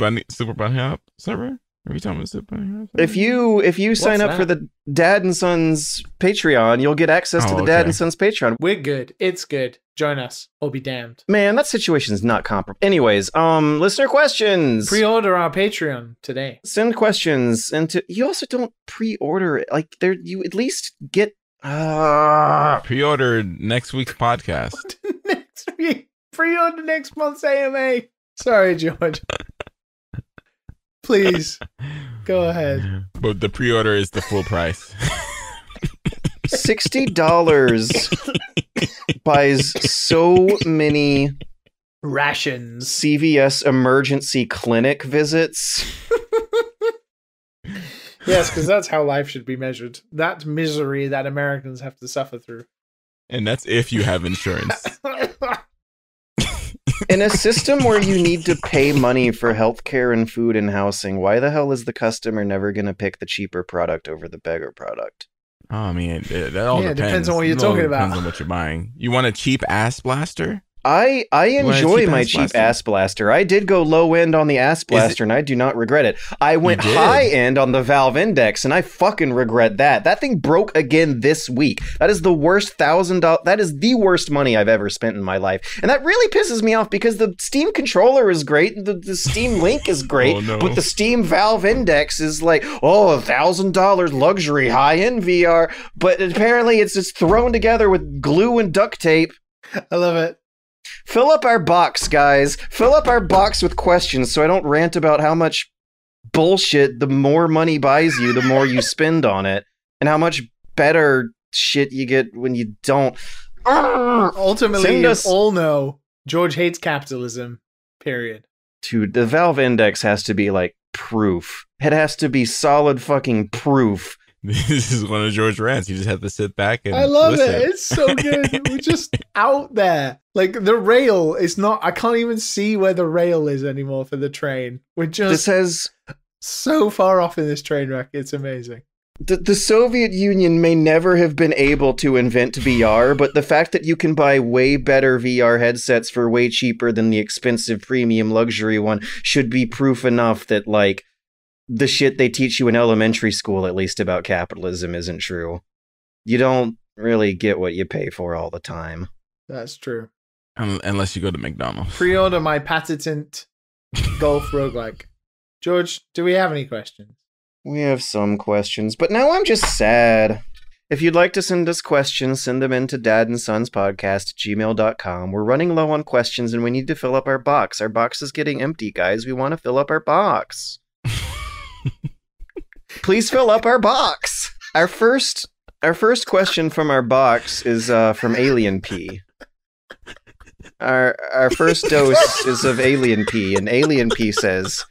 Bunny Hop server? Are you talking about Super Bunny Hop? If you sign up for the Dad and Sons Patreon, you'll get access to the Dad and Sons Patreon. We're good. It's good. Join us or be damned. Man, that situation is not comparable. Anyways, listener questions. Pre-order our Patreon today. Send questions, and you also don't pre-order it. Like there, you at least get. Pre-order next week's podcast. Next week. Pre-order next month's AMA. Sorry, George. Please go ahead. But the pre-order is the full price. $60 buys so many Rations. CVS emergency clinic visits. Yes, because that's how life should be measured. That misery that Americans have to suffer through. And that's if you have insurance. In a system where you need to pay money for healthcare and food and housing, why the hell is the customer never going to pick the cheaper product over the better product? Oh, I mean, that all Yeah, it depends. depends on what you're It all talking about. Depends on what you're buying. You want a cheap ass blaster? I enjoy my cheap ass blaster. I did go low end on the ass blaster, and I do not regret it. I went high end on the Valve Index, and I fucking regret that. That thing broke again this week. That is the worst $1,000. That is the worst money I've ever spent in my life, and that really pisses me off because the Steam controller is great, the Steam Link is great, but the Steam Valve Index is like, $1,000 luxury high end VR, but apparently it's just thrown together with glue and duct tape. I love it. Fill up our box, guys. Fill up our box with questions so I don't rant about how much bullshit the more money buys you, the more you spend on it, and how much better shit you get when you don't. Ultimately, you all know George hates capitalism, period. Dude, the Valve Index has to be like proof. It has to be solid fucking proof. This is one of George's rants. You just have to sit back and I love listen. it. It's so good. We're just out there. Like the rail is not, I can't even see where the rail is anymore for the train. We're just so far off in this train wreck. It's amazing. The Soviet Union may never have been able to invent VR, but the fact that you can buy way better VR headsets for way cheaper than the expensive premium luxury one should be proof enough that, like, the shit they teach you in elementary school, at least about capitalism, isn't true. You don't really get what you pay for all the time. That's true. Unless you go to McDonald's. Pre-order my patent golf roguelike. George, do we have any questions? We have some questions, but now I'm just sad. If you'd like to send us questions, send them in to dadandsonspodcast@gmail.com. We're running low on questions and we need to fill up our box. Our box is getting empty, guys. We want to fill up our box. Please fill up our box. Our first question from our box is from Alien P. Our first dose is of Alien P, and Alien P says,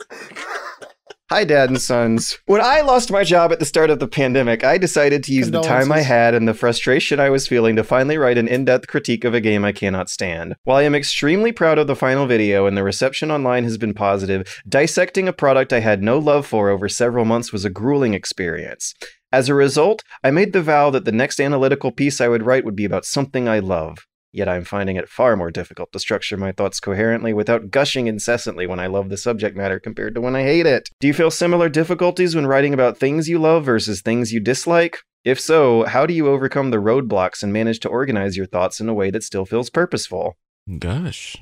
"Hi, Dad and Sons. When I lost my job at the start of the pandemic, I decided to use the time I had and the frustration I was feeling to finally write an in-depth critique of a game I cannot stand. While I am extremely proud of the final video and the reception online has been positive, dissecting a product I had no love for over several months was a grueling experience. As a result, I made the vow that the next analytical piece I would write would be about something I love. Yet I'm finding it far more difficult to structure my thoughts coherently without gushing incessantly when I love the subject matter compared to when I hate it. Do you feel similar difficulties when writing about things you love versus things you dislike? If so, how do you overcome the roadblocks and manage to organize your thoughts in a way that still feels purposeful?" Gush.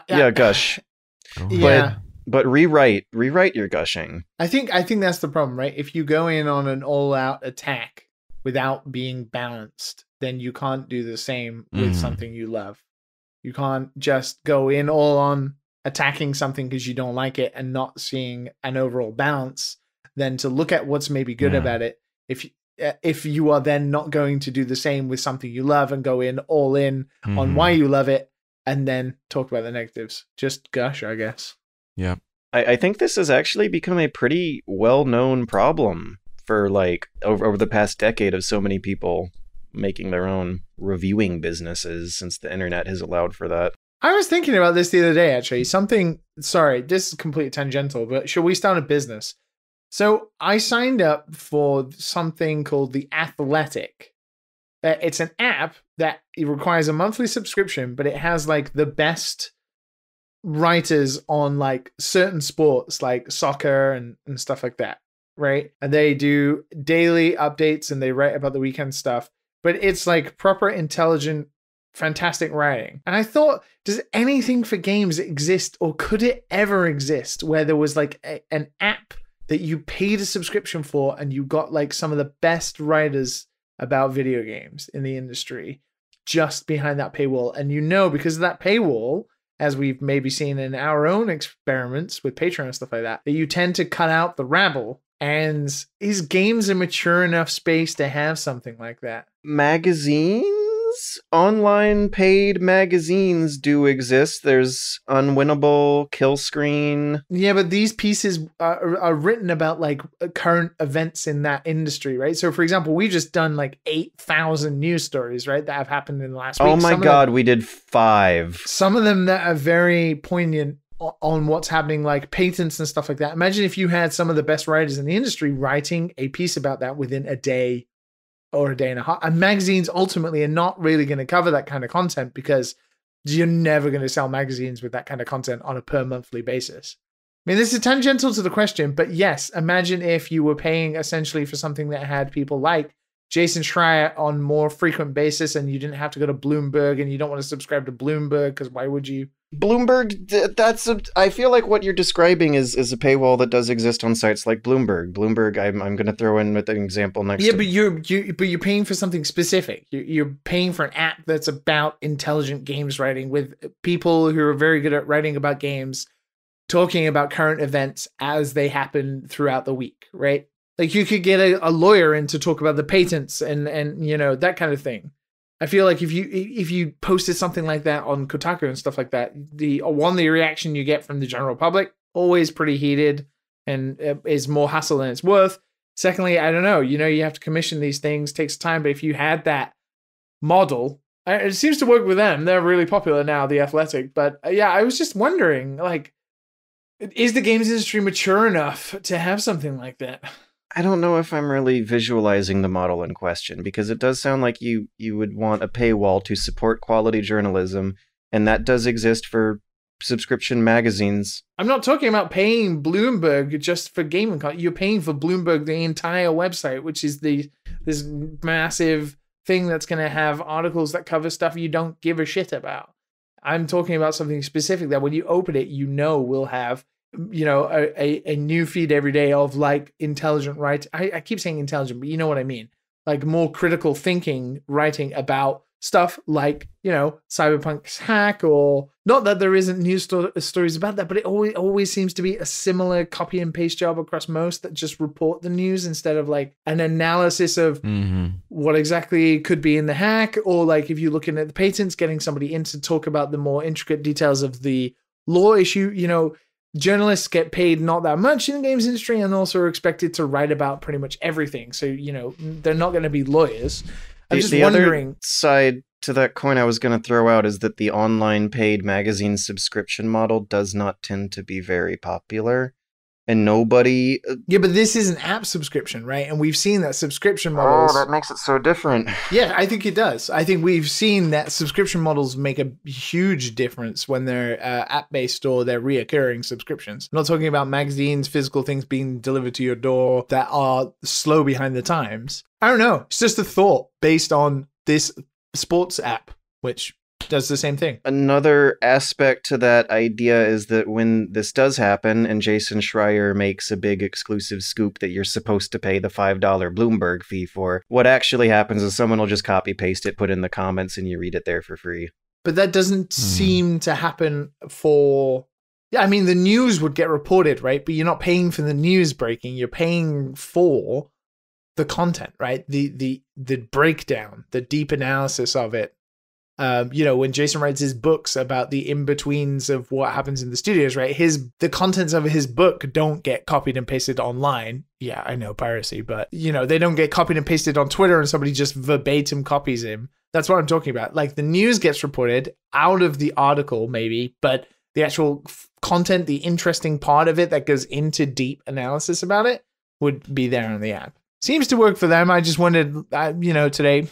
Yeah, gush. Yeah. But rewrite your gushing. I think that's the problem, right? If you go in on an all-out attack without being balanced, then you can't do the same with something you love. You can't just go in all on attacking something because you don't like it and not seeing an overall balance. Then to look at what's maybe good about it. If you are then not going to do the same with something you love and go in all in on why you love it and then talk about the negatives. Just gush, I guess. Yeah. I think this has actually become a pretty well-known problem for like over the past decade of so many people making their own reviewing businesses since the internet has allowed for that. I was thinking about this the other day, actually. Sorry, this is completely tangential, but should we start a business? So I signed up for something called The Athletic. It's an app that it requires a monthly subscription, but it has like the best writers on like certain sports, like soccer and stuff like that, right? And they do daily updates and they write about the weekend stuff. But it's like proper, intelligent, fantastic writing. And I thought, does anything for games exist, or could it ever exist, where there was like an app that you paid a subscription for and you got like some of the best writers about video games in the industry just behind that paywall? And because of that paywall, as we've maybe seen in our own experiments with Patreon and stuff like that you tend to cut out the rabble. And is games a mature enough space to have something like that? Magazines? Online paid magazines do exist. There's Unwinnable, Killscreen. Yeah, but these pieces are written about like current events in that industry, right? So, for example, we've just done like 8,000 news stories, right, that have happened in the last week. Oh my God, we did 5. Some of them that are very poignant on what's happening, like patents and stuff like that. Imagine if you had some of the best writers in the industry writing a piece about that within a day or a day and a half. And magazines ultimately are not really going to cover that kind of content because you're never going to sell magazines with that kind of content on a per monthly basis. I mean, this is tangential to the question, but yes, imagine if you were paying essentially for something that had people like Jason Schreier on more frequent basis and you didn't have to go to Bloomberg and you don't want to subscribe to Bloomberg because why would you? Bloomberg, I feel like what you're describing is a paywall that does exist on sites like Bloomberg. Bloomberg, I'm going to throw in with an example next. Yeah, but you're paying for something specific. You're paying for an app that's about intelligent games writing with people who are very good at writing about games, talking about current events as they happen throughout the week, right? Like you could get a lawyer in to talk about the patents and that kind of thing. I feel like if you posted something like that on Kotaku and stuff like that, the reaction you get from the general public always pretty heated and is more hassle than it's worth. Secondly, I don't know, you have to commission these things, takes time, but if you had that model, it seems to work with them. They're really popular now, The Athletic. But yeah, I was just wondering, like, is the games industry mature enough to have something like that? I don't know if I'm really visualizing the model in question, because it does sound like you would want a paywall to support quality journalism, and that does exist for subscription magazines. I'm not talking about paying Bloomberg just for gaming content. You're paying for Bloomberg, the entire website, which is this massive thing that's going to have articles that cover stuff you don't give a shit about. I'm talking about something specific that when you open it, will have a new feed every day of like intelligent writing. I keep saying intelligent, but you know what I mean. Like more critical thinking writing about stuff like, Cyberpunk's hack, or not that there isn't news stories about that, but it always seems to be a similar copy and paste job across most that just report the news instead of like an analysis of what exactly could be in the hack, or like if you're looking at the patents, getting somebody in to talk about the more intricate details of the law issue. Journalists get paid not that much in the games industry and also are expected to write about pretty much everything. So, they're not going to be lawyers. I'm just wondering. Other side to that coin I was going to throw out is that the online paid magazine subscription model does not tend to be very popular. And nobody... Yeah, but this is an app subscription, right? And we've seen that subscription models... Oh, that makes it so different. Yeah, I think it does. I think we've seen that subscription models make a huge difference when they're app-based or they're reoccurring subscriptions. I'm not talking about magazines, physical things being delivered to your door that are slow behind the times. I don't know. It's just a thought based on this sports app, which... does the same thing. Another aspect to that idea is that when this does happen and Jason Schreier makes a big exclusive scoop that you're supposed to pay the $5 Bloomberg fee for, what actually happens is someone will just copy paste it, put in the comments, and you read it there for free. But that doesn't seem to happen for... Yeah, I mean, the news would get reported, right? But you're not paying for the news breaking. You're paying for the content, right? The breakdown, the deep analysis of it. When Jason writes his books about the in-betweens of what happens in the studios, right? The contents of his book don't get copied and pasted online. Yeah, I know, piracy, but they don't get copied and pasted on Twitter and somebody just verbatim copies him. That's what I'm talking about. Like the news gets reported out of the article maybe, but the actual content, the interesting part of it that goes into deep analysis about it would be there on the app. Seems to work for them. I just wondered, today,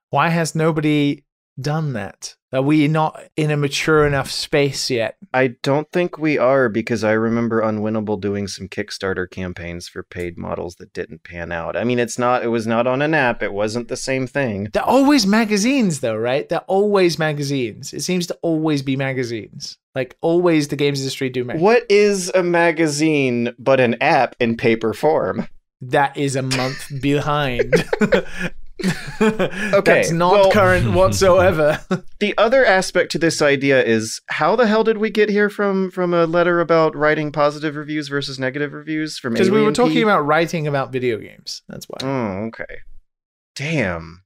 why has nobody done that? Are we not in a mature enough space yet? I don't think we are, because I remember Unwinnable doing some Kickstarter campaigns for paid models that didn't pan out. I mean, it was not on an app. It wasn't the same thing. They're always magazines though, right? They're always magazines. It seems to always be magazines. Like always the games industry do magazines. What is a magazine but an app in paper form? That is a month behind. Okay, that's not current whatsoever. The other aspect to this idea is, how the hell did we get here from a letter about writing positive reviews versus negative reviews from because we were talking about writing about video games. That's why. Oh, okay. Damn.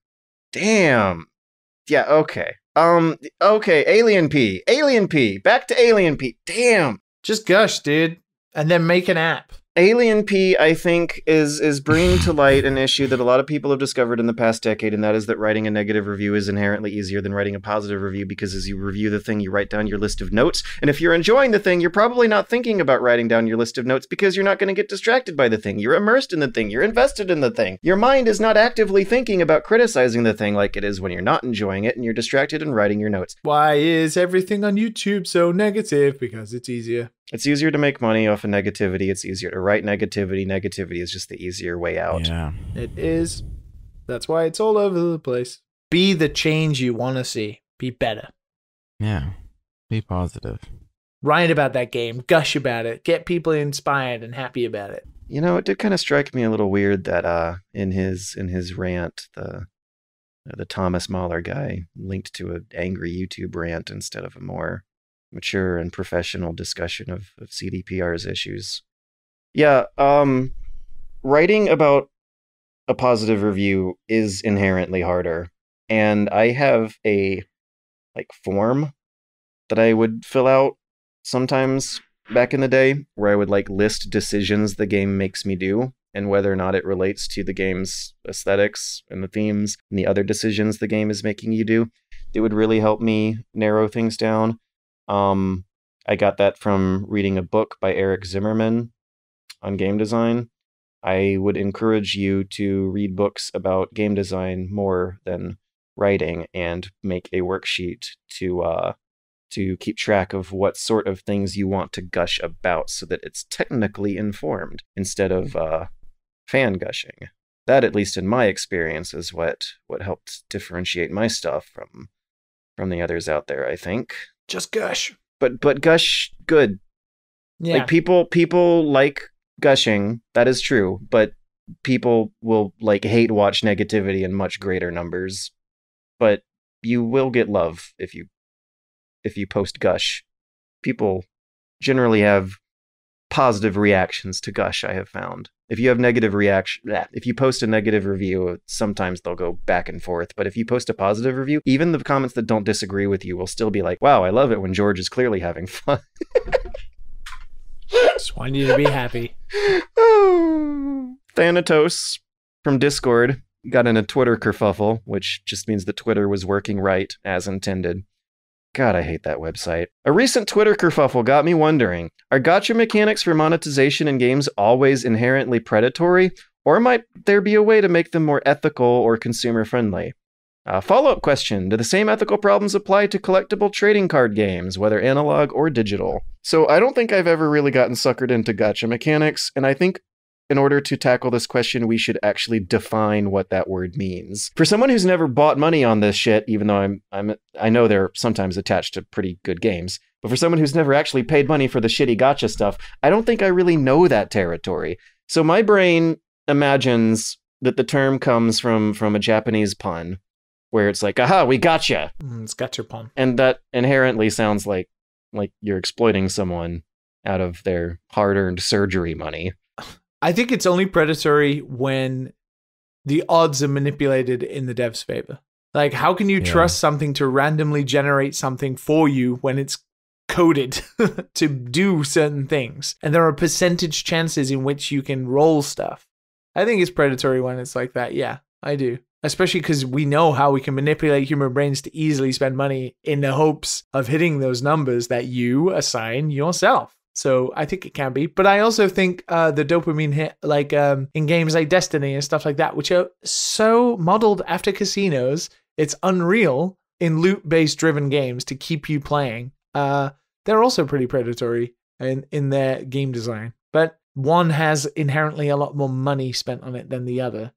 Yeah, okay. Okay, Alien P. Back to Alien P. Damn. Just gush, dude, and then make an app. Alien P, I think, is bringing to light an issue that a lot of people have discovered in the past decade, and that is that writing a negative review is inherently easier than writing a positive review, because as you review the thing, you write down your list of notes, and if you're enjoying the thing, you're probably not thinking about writing down your list of notes because you're not going to get distracted by the thing. You're immersed in the thing. You're invested in the thing. Your mind is not actively thinking about criticizing the thing like it is when you're not enjoying it, and you're distracted and writing your notes. Why is everything on YouTube so negative? Because it's easier. It's easier to make money off of negativity. It's easier to write negativity. Negativity is just the easier way out. Yeah. It is. That's why it's all over the place. Be the change you want to see. Be better. Yeah. Be positive. Write about that game. Gush about it. Get people inspired and happy about it. You know, it did kind of strike me a little weird that in his rant, the Thomas Mahler guy linked to an angry YouTube rant instead of a more mature and professional discussion of CDPR's issues. Yeah, writing about a positive review is inherently harder. And I have a form that I would fill out sometimes back in the day where I would list decisions the game makes me do and whether or not it relates to the game's aesthetics and the themes and the other decisions the game is making you do. It would really help me narrow things down. I got that from reading a book by Eric Zimmerman on game design. I would encourage you to read books about game design more than writing and make a worksheet to keep track of what sort of things you want to gush about so that it's technically informed instead of fan gushing. That, at least in my experience, is what helped differentiate my stuff from the others out there, I think. Just gush. But gush good. Yeah. People like gushing, that is true, but people will hate watch negativity in much greater numbers. But you will get love if you post gush. People generally have positive reactions to gush, I have found. If you have if you post a negative review, sometimes they'll go back and forth. But if you post a positive review, even the comments that don't disagree with you will still be like, wow, I love it when George is clearly having fun. Just want you to be happy. Thanatos from Discord got in a Twitter kerfuffle, which just means that Twitter was working right as intended. God, I hate that website. A recent Twitter kerfuffle got me wondering, are gacha mechanics for monetization in games always inherently predatory, or might there be a way to make them more ethical or consumer-friendly? Follow-up question, do the same ethical problems apply to collectible trading card games, whether analog or digital? So I don't think I've ever really gotten suckered into gacha mechanics, and I think in order to tackle this question, we should actually define what that word means. For someone who's never bought money on this shit, even though I know they're sometimes attached to pretty good games, but for someone who's never actually paid money for the shitty gacha stuff, I don't think I really know that territory. So my brain imagines that the term comes from a Japanese pun, where it's like, aha, we gotcha. It's gotcha pun. And that inherently sounds like you're exploiting someone out of their hard-earned surgery money. I think it's only predatory when the odds are manipulated in the dev's favor. Like, how can you trust something to randomly generate something for you when it's coded to do certain things? And there are percentage chances in which you can roll stuff. I think it's predatory when it's like that. Yeah, I do. Especially because we know how we can manipulate human brains to easily spend money in the hopes of hitting those numbers that you assign yourself. So I think it can be. But I also think the dopamine hit, in games like Destiny and stuff like that, which are so modeled after casinos, it's unreal in loot-based driven games to keep you playing. They're also pretty predatory in their game design. But one has inherently a lot more money spent on it than the other.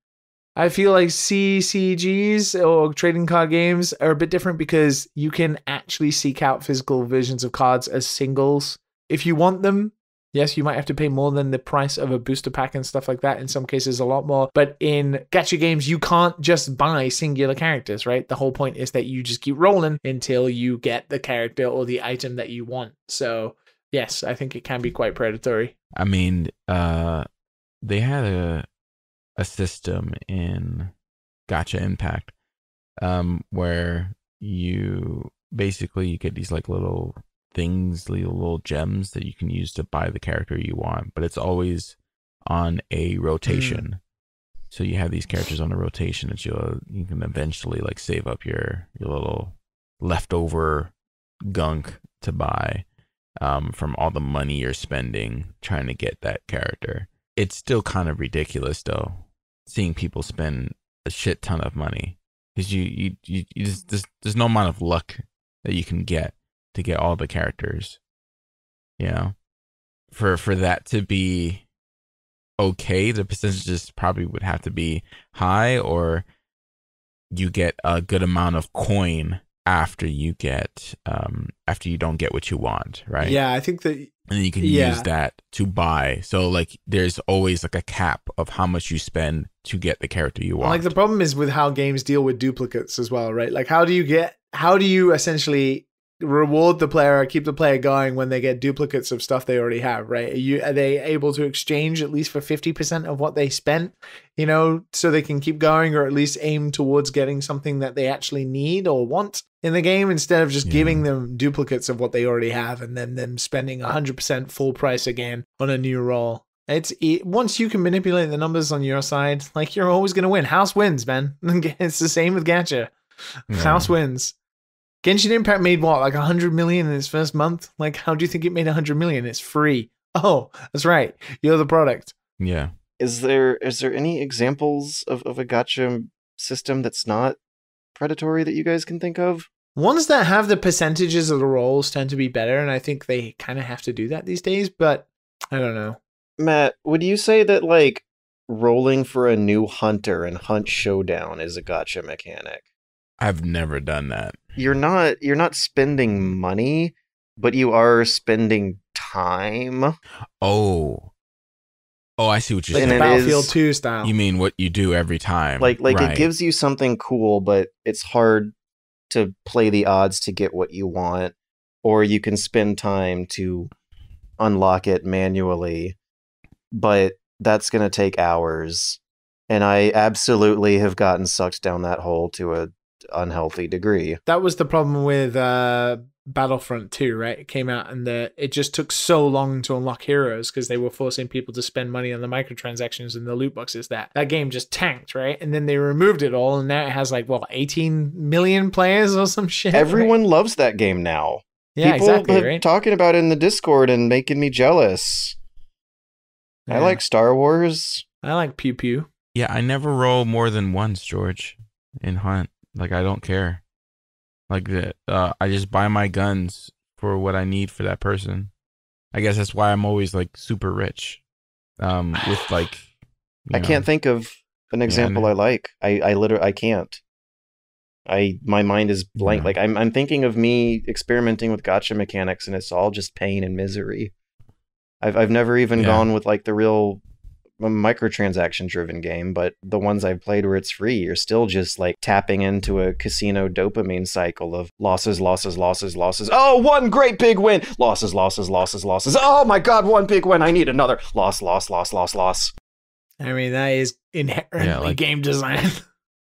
I feel like CCGs or trading card games are a bit different because you can actually seek out physical versions of cards as singles. If you want them, yes, you might have to pay more than the price of a booster pack and stuff like that. In some cases, a lot more. But in gacha games, you can't just buy singular characters, right? The whole point is that you just keep rolling until you get the character or the item that you want. So, yes, I think it can be quite predatory. I mean, they had a system in Gacha Impact where you get these little things, little gems that you can use to buy the character you want, but it's always on a rotation. So you have these characters on a rotation that you can eventually like save up your little leftover gunk to buy from all the money you're spending trying to get that character. It's still kind of ridiculous though, seeing people spend a shit ton of money, because you just, there's no amount of luck that you can get to get all the characters. You know, for that to be okay, the percentages probably would have to be high, or you get a good amount of coin after you don't get what you want, right? Yeah, I think that, and then you can use that to buy. So like there's always like a cap of how much you spend to get the character you want. like the problem is with how games deal with duplicates as well, right? Like how do you essentially reward the player or keep the player going when they get duplicates of stuff they already have, right? Are they able to exchange at least for 50% of what they spent, you know, so they can keep going, or at least aim towards getting something that they actually need or want in the game, instead of just giving them duplicates of what they already have and then them spending 100% full price again on a new role. Once you can manipulate the numbers on your side, like you're always going to win. House wins, man. It's the same with gacha. House wins. Genshin Impact made what, like 100 million in its first month? Like, how do you think it made 100 million? It's free. Oh, that's right. You're the product. Yeah. Is there any examples of a gacha system that's not predatory that you guys can think of? Ones that have the percentages of the rolls tend to be better, and I think they kind of have to do that these days, but I don't know. Matt, would you say that, like, rolling for a new hunter and Hunt Showdown is a gacha mechanic? I've never done that. You're not spending money, but you are spending time. Oh, I see what you're Like saying. the Battlefield 2 style. You mean what you do every time. Like right. It gives you something cool, but it's hard to play the odds to get what you want, or you can spend time to unlock it manually, but that's going to take hours. And I absolutely have gotten sucked down that hole to a unhealthy degree. That was the problem with Battlefront 2, right? It came out and it just took so long to unlock heroes because they were forcing people to spend money on the microtransactions and the loot boxes. That game just tanked, right? And then they removed it all, and now it has like, what, 18 million players or some shit? Everyone loves that game now. Yeah, People exactly, have right? talking about it in the Discord and making me jealous. Yeah. I like Star Wars. I like Pew Pew. Yeah, I never roll more than once, George, in Hunt. Like, I don't care. Like, I just buy my guns for what I need for that person. I guess that's why I'm always, like, super rich. With, like... I can't think of an example I like. I literally, I can't. My mind is blank. Yeah. Like, I'm thinking of me experimenting with gacha mechanics, and it's all just pain and misery. I've never even gone with, like, the real microtransaction driven game, but the ones I've played where it's free, you're still just like tapping into a casino dopamine cycle of losses. Oh, one great big win. Losses. Oh my god, one big win. I need another. Loss. I mean, that is inherently game design.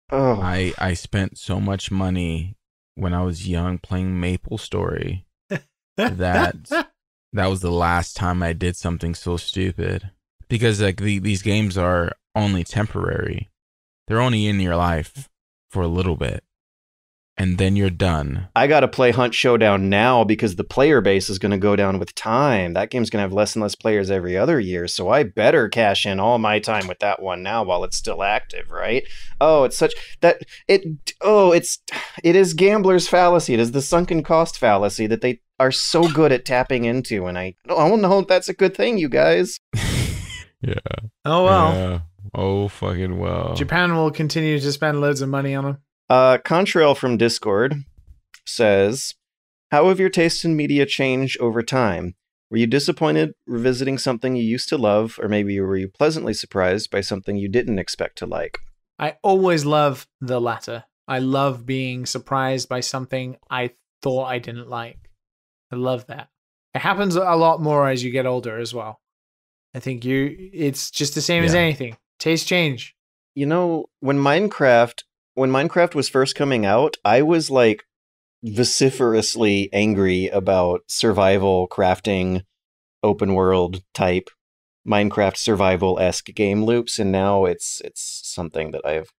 Oh, I spent so much money when I was young playing Maple Story that was the last time I did something so stupid. Because like these games are only temporary. They're only in your life for a little bit. And then you're done. I gotta play Hunt Showdown now because the player base is gonna go down with time. That game's gonna have less and less players every other year, so I better cash in all my time with that one now while it's still active, right? Oh, it's such that it is gambler's fallacy. It is the sunken cost fallacy that they are so good at tapping into, and I don't know if that's a good thing, you guys. Yeah. Oh, well. Yeah. Oh, fucking well. Japan will continue to spend loads of money on them. Contrail from Discord says, how have your tastes in media changed over time? Were you disappointed revisiting something you used to love, or maybe were you pleasantly surprised by something you didn't expect to like? I always love the latter. I love being surprised by something I thought I didn't like. I love that. It happens a lot more as you get older as well. I think it's just the same as anything. Tastes change. You know, when Minecraft was first coming out, I was like vociferously angry about survival, crafting, open world type Minecraft survival-esque game loops, and now it's something that I've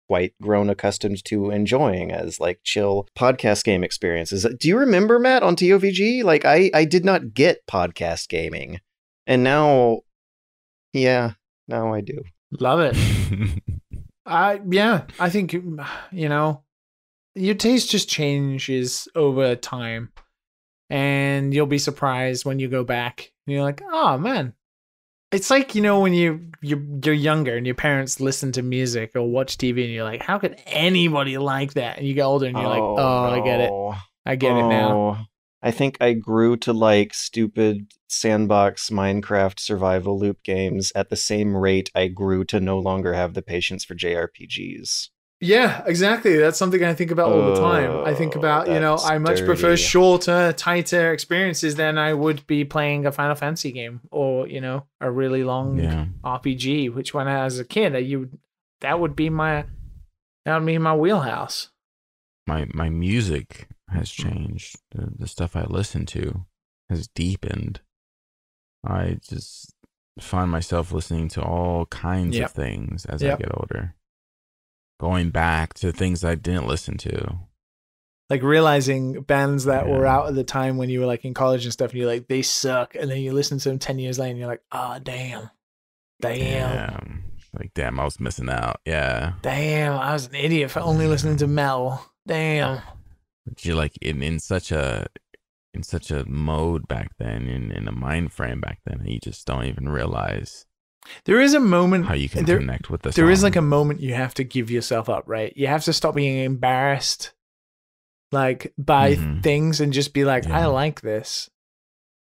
quite grown accustomed to enjoying as like chill podcast game experiences. Do you remember, Matt, on TOVG? Like I did not get podcast gaming, and now I do. Love it. I think, you know, your taste just changes over time, and you'll be surprised when you go back and you're like, oh man. It's like, you know, when you're younger and your parents listen to music or watch TV and you're like, how could anybody like that? And you get older and you're like, oh, no. I get it. I get it now. I think I grew to like stupid sandbox Minecraft survival loop games at the same rate I grew to no longer have the patience for JRPGs. Yeah, exactly. That's something I think about all the time. I think about, you know, I much prefer shorter, tighter experiences than I would be playing a Final Fantasy game or, you know, a really long RPG, which when I was a kid, that would be my wheelhouse. My music has changed. The stuff I listen to has deepened. I just find myself listening to all kinds of things as I get older. Going back to things I didn't listen to. Like realizing bands that were out at the time when you were like in college and stuff, and you're like, they suck. And then you listen to them 10 years later and you're like, oh, damn. Like, damn, I was missing out. Yeah. Damn, I was an idiot for only listening to metal. Damn. But you're like in such a mode back then, in a mind frame back then, and you just don't even realize. There is a moment how you can connect with the song. There is like a moment you have to give yourself up, right? You have to stop being embarrassed, like by things, and just be like, I like this.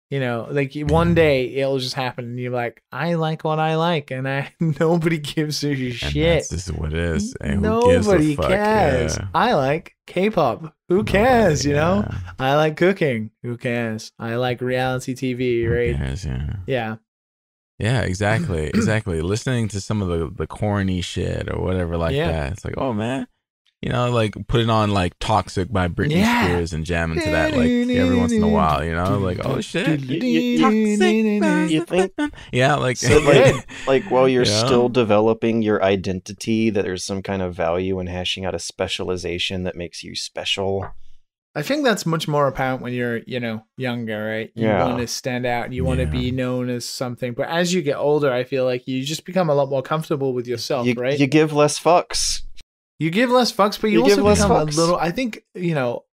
You know, like one day it'll just happen, and you're like, I like what I like, and nobody gives a shit. This is what it is. Hey, nobody cares. Yeah. I like K-pop. Who cares? You know, I like cooking. Who cares? I like reality TV. Right? Who cares? Yeah. Yeah, exactly. Listening to some of the corny shit or whatever like that. It's like, oh man, you know, like putting on like "Toxic" by Britney Spears and jamming to that like every once in a while. You know, like oh shit, Toxic. You think? Yeah, like so like while you're still developing your identity, that there's some kind of value in hashing out a specialization that makes you special. I think that's much more apparent when you're, you know, younger, right? You want to stand out and you want to be known as something. But as you get older, I feel like you just become a lot more comfortable with yourself, right? You give less fucks. You give less fucks, but you also become a little, I think, you know,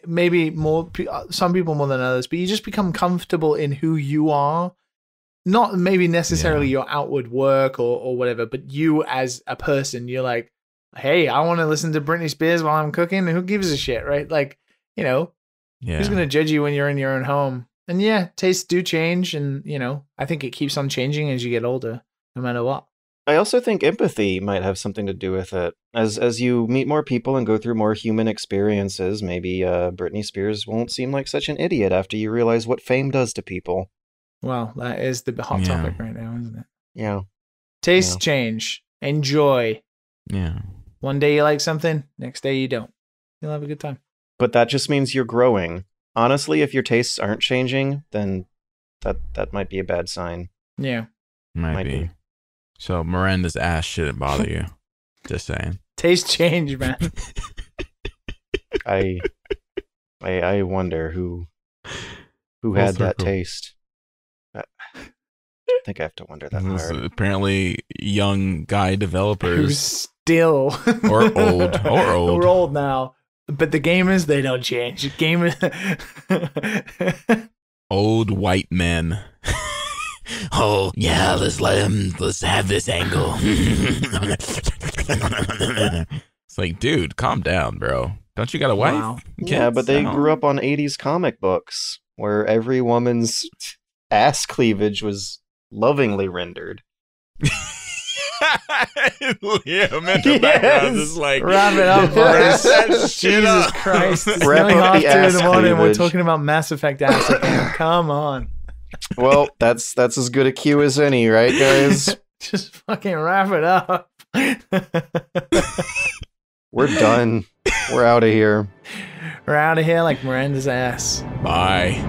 maybe more, some people more than others, but you just become comfortable in who you are. Not maybe necessarily your outward work or whatever, but you as a person, you're like, hey, I want to listen to Britney Spears while I'm cooking. Who gives a shit, right? Like, you know, who's going to judge you when you're in your own home? And tastes do change. And, you know, I think it keeps on changing as you get older, no matter what. I also think empathy might have something to do with it. As you meet more people and go through more human experiences, maybe Britney Spears won't seem like such an idiot after you realize what fame does to people. Well, that is the hot topic right now, isn't it? Yeah. Tastes change. Enjoy. Yeah. One day you like something, next day you don't. You'll have a good time. But that just means you're growing. Honestly, if your tastes aren't changing, then that might be a bad sign. Yeah. Might be. So Miranda's ass shouldn't bother you. Just saying. Taste change, man. I wonder who had that taste. I think I have to wonder that hard. Apparently young guy developers. Who's still or old. We're old now. But the gamers, they don't change. Gamers, old white men. Oh yeah, let's have this angle. It's like, dude, calm down, bro. Don't you got a wife? Wow. Yeah, but they grew up on 80s comic books where every woman's ass cleavage was lovingly rendered. Liam in the background is like, wrap it up, boys. Jesus Christ. It's nearly half 2 in the morning. We're talking about Mass Effect ass again. Come on. Well, that's as good a cue as any, right, guys? Just fucking wrap it up. We're done. We're out of here. We're out of here like Miranda's ass. Bye.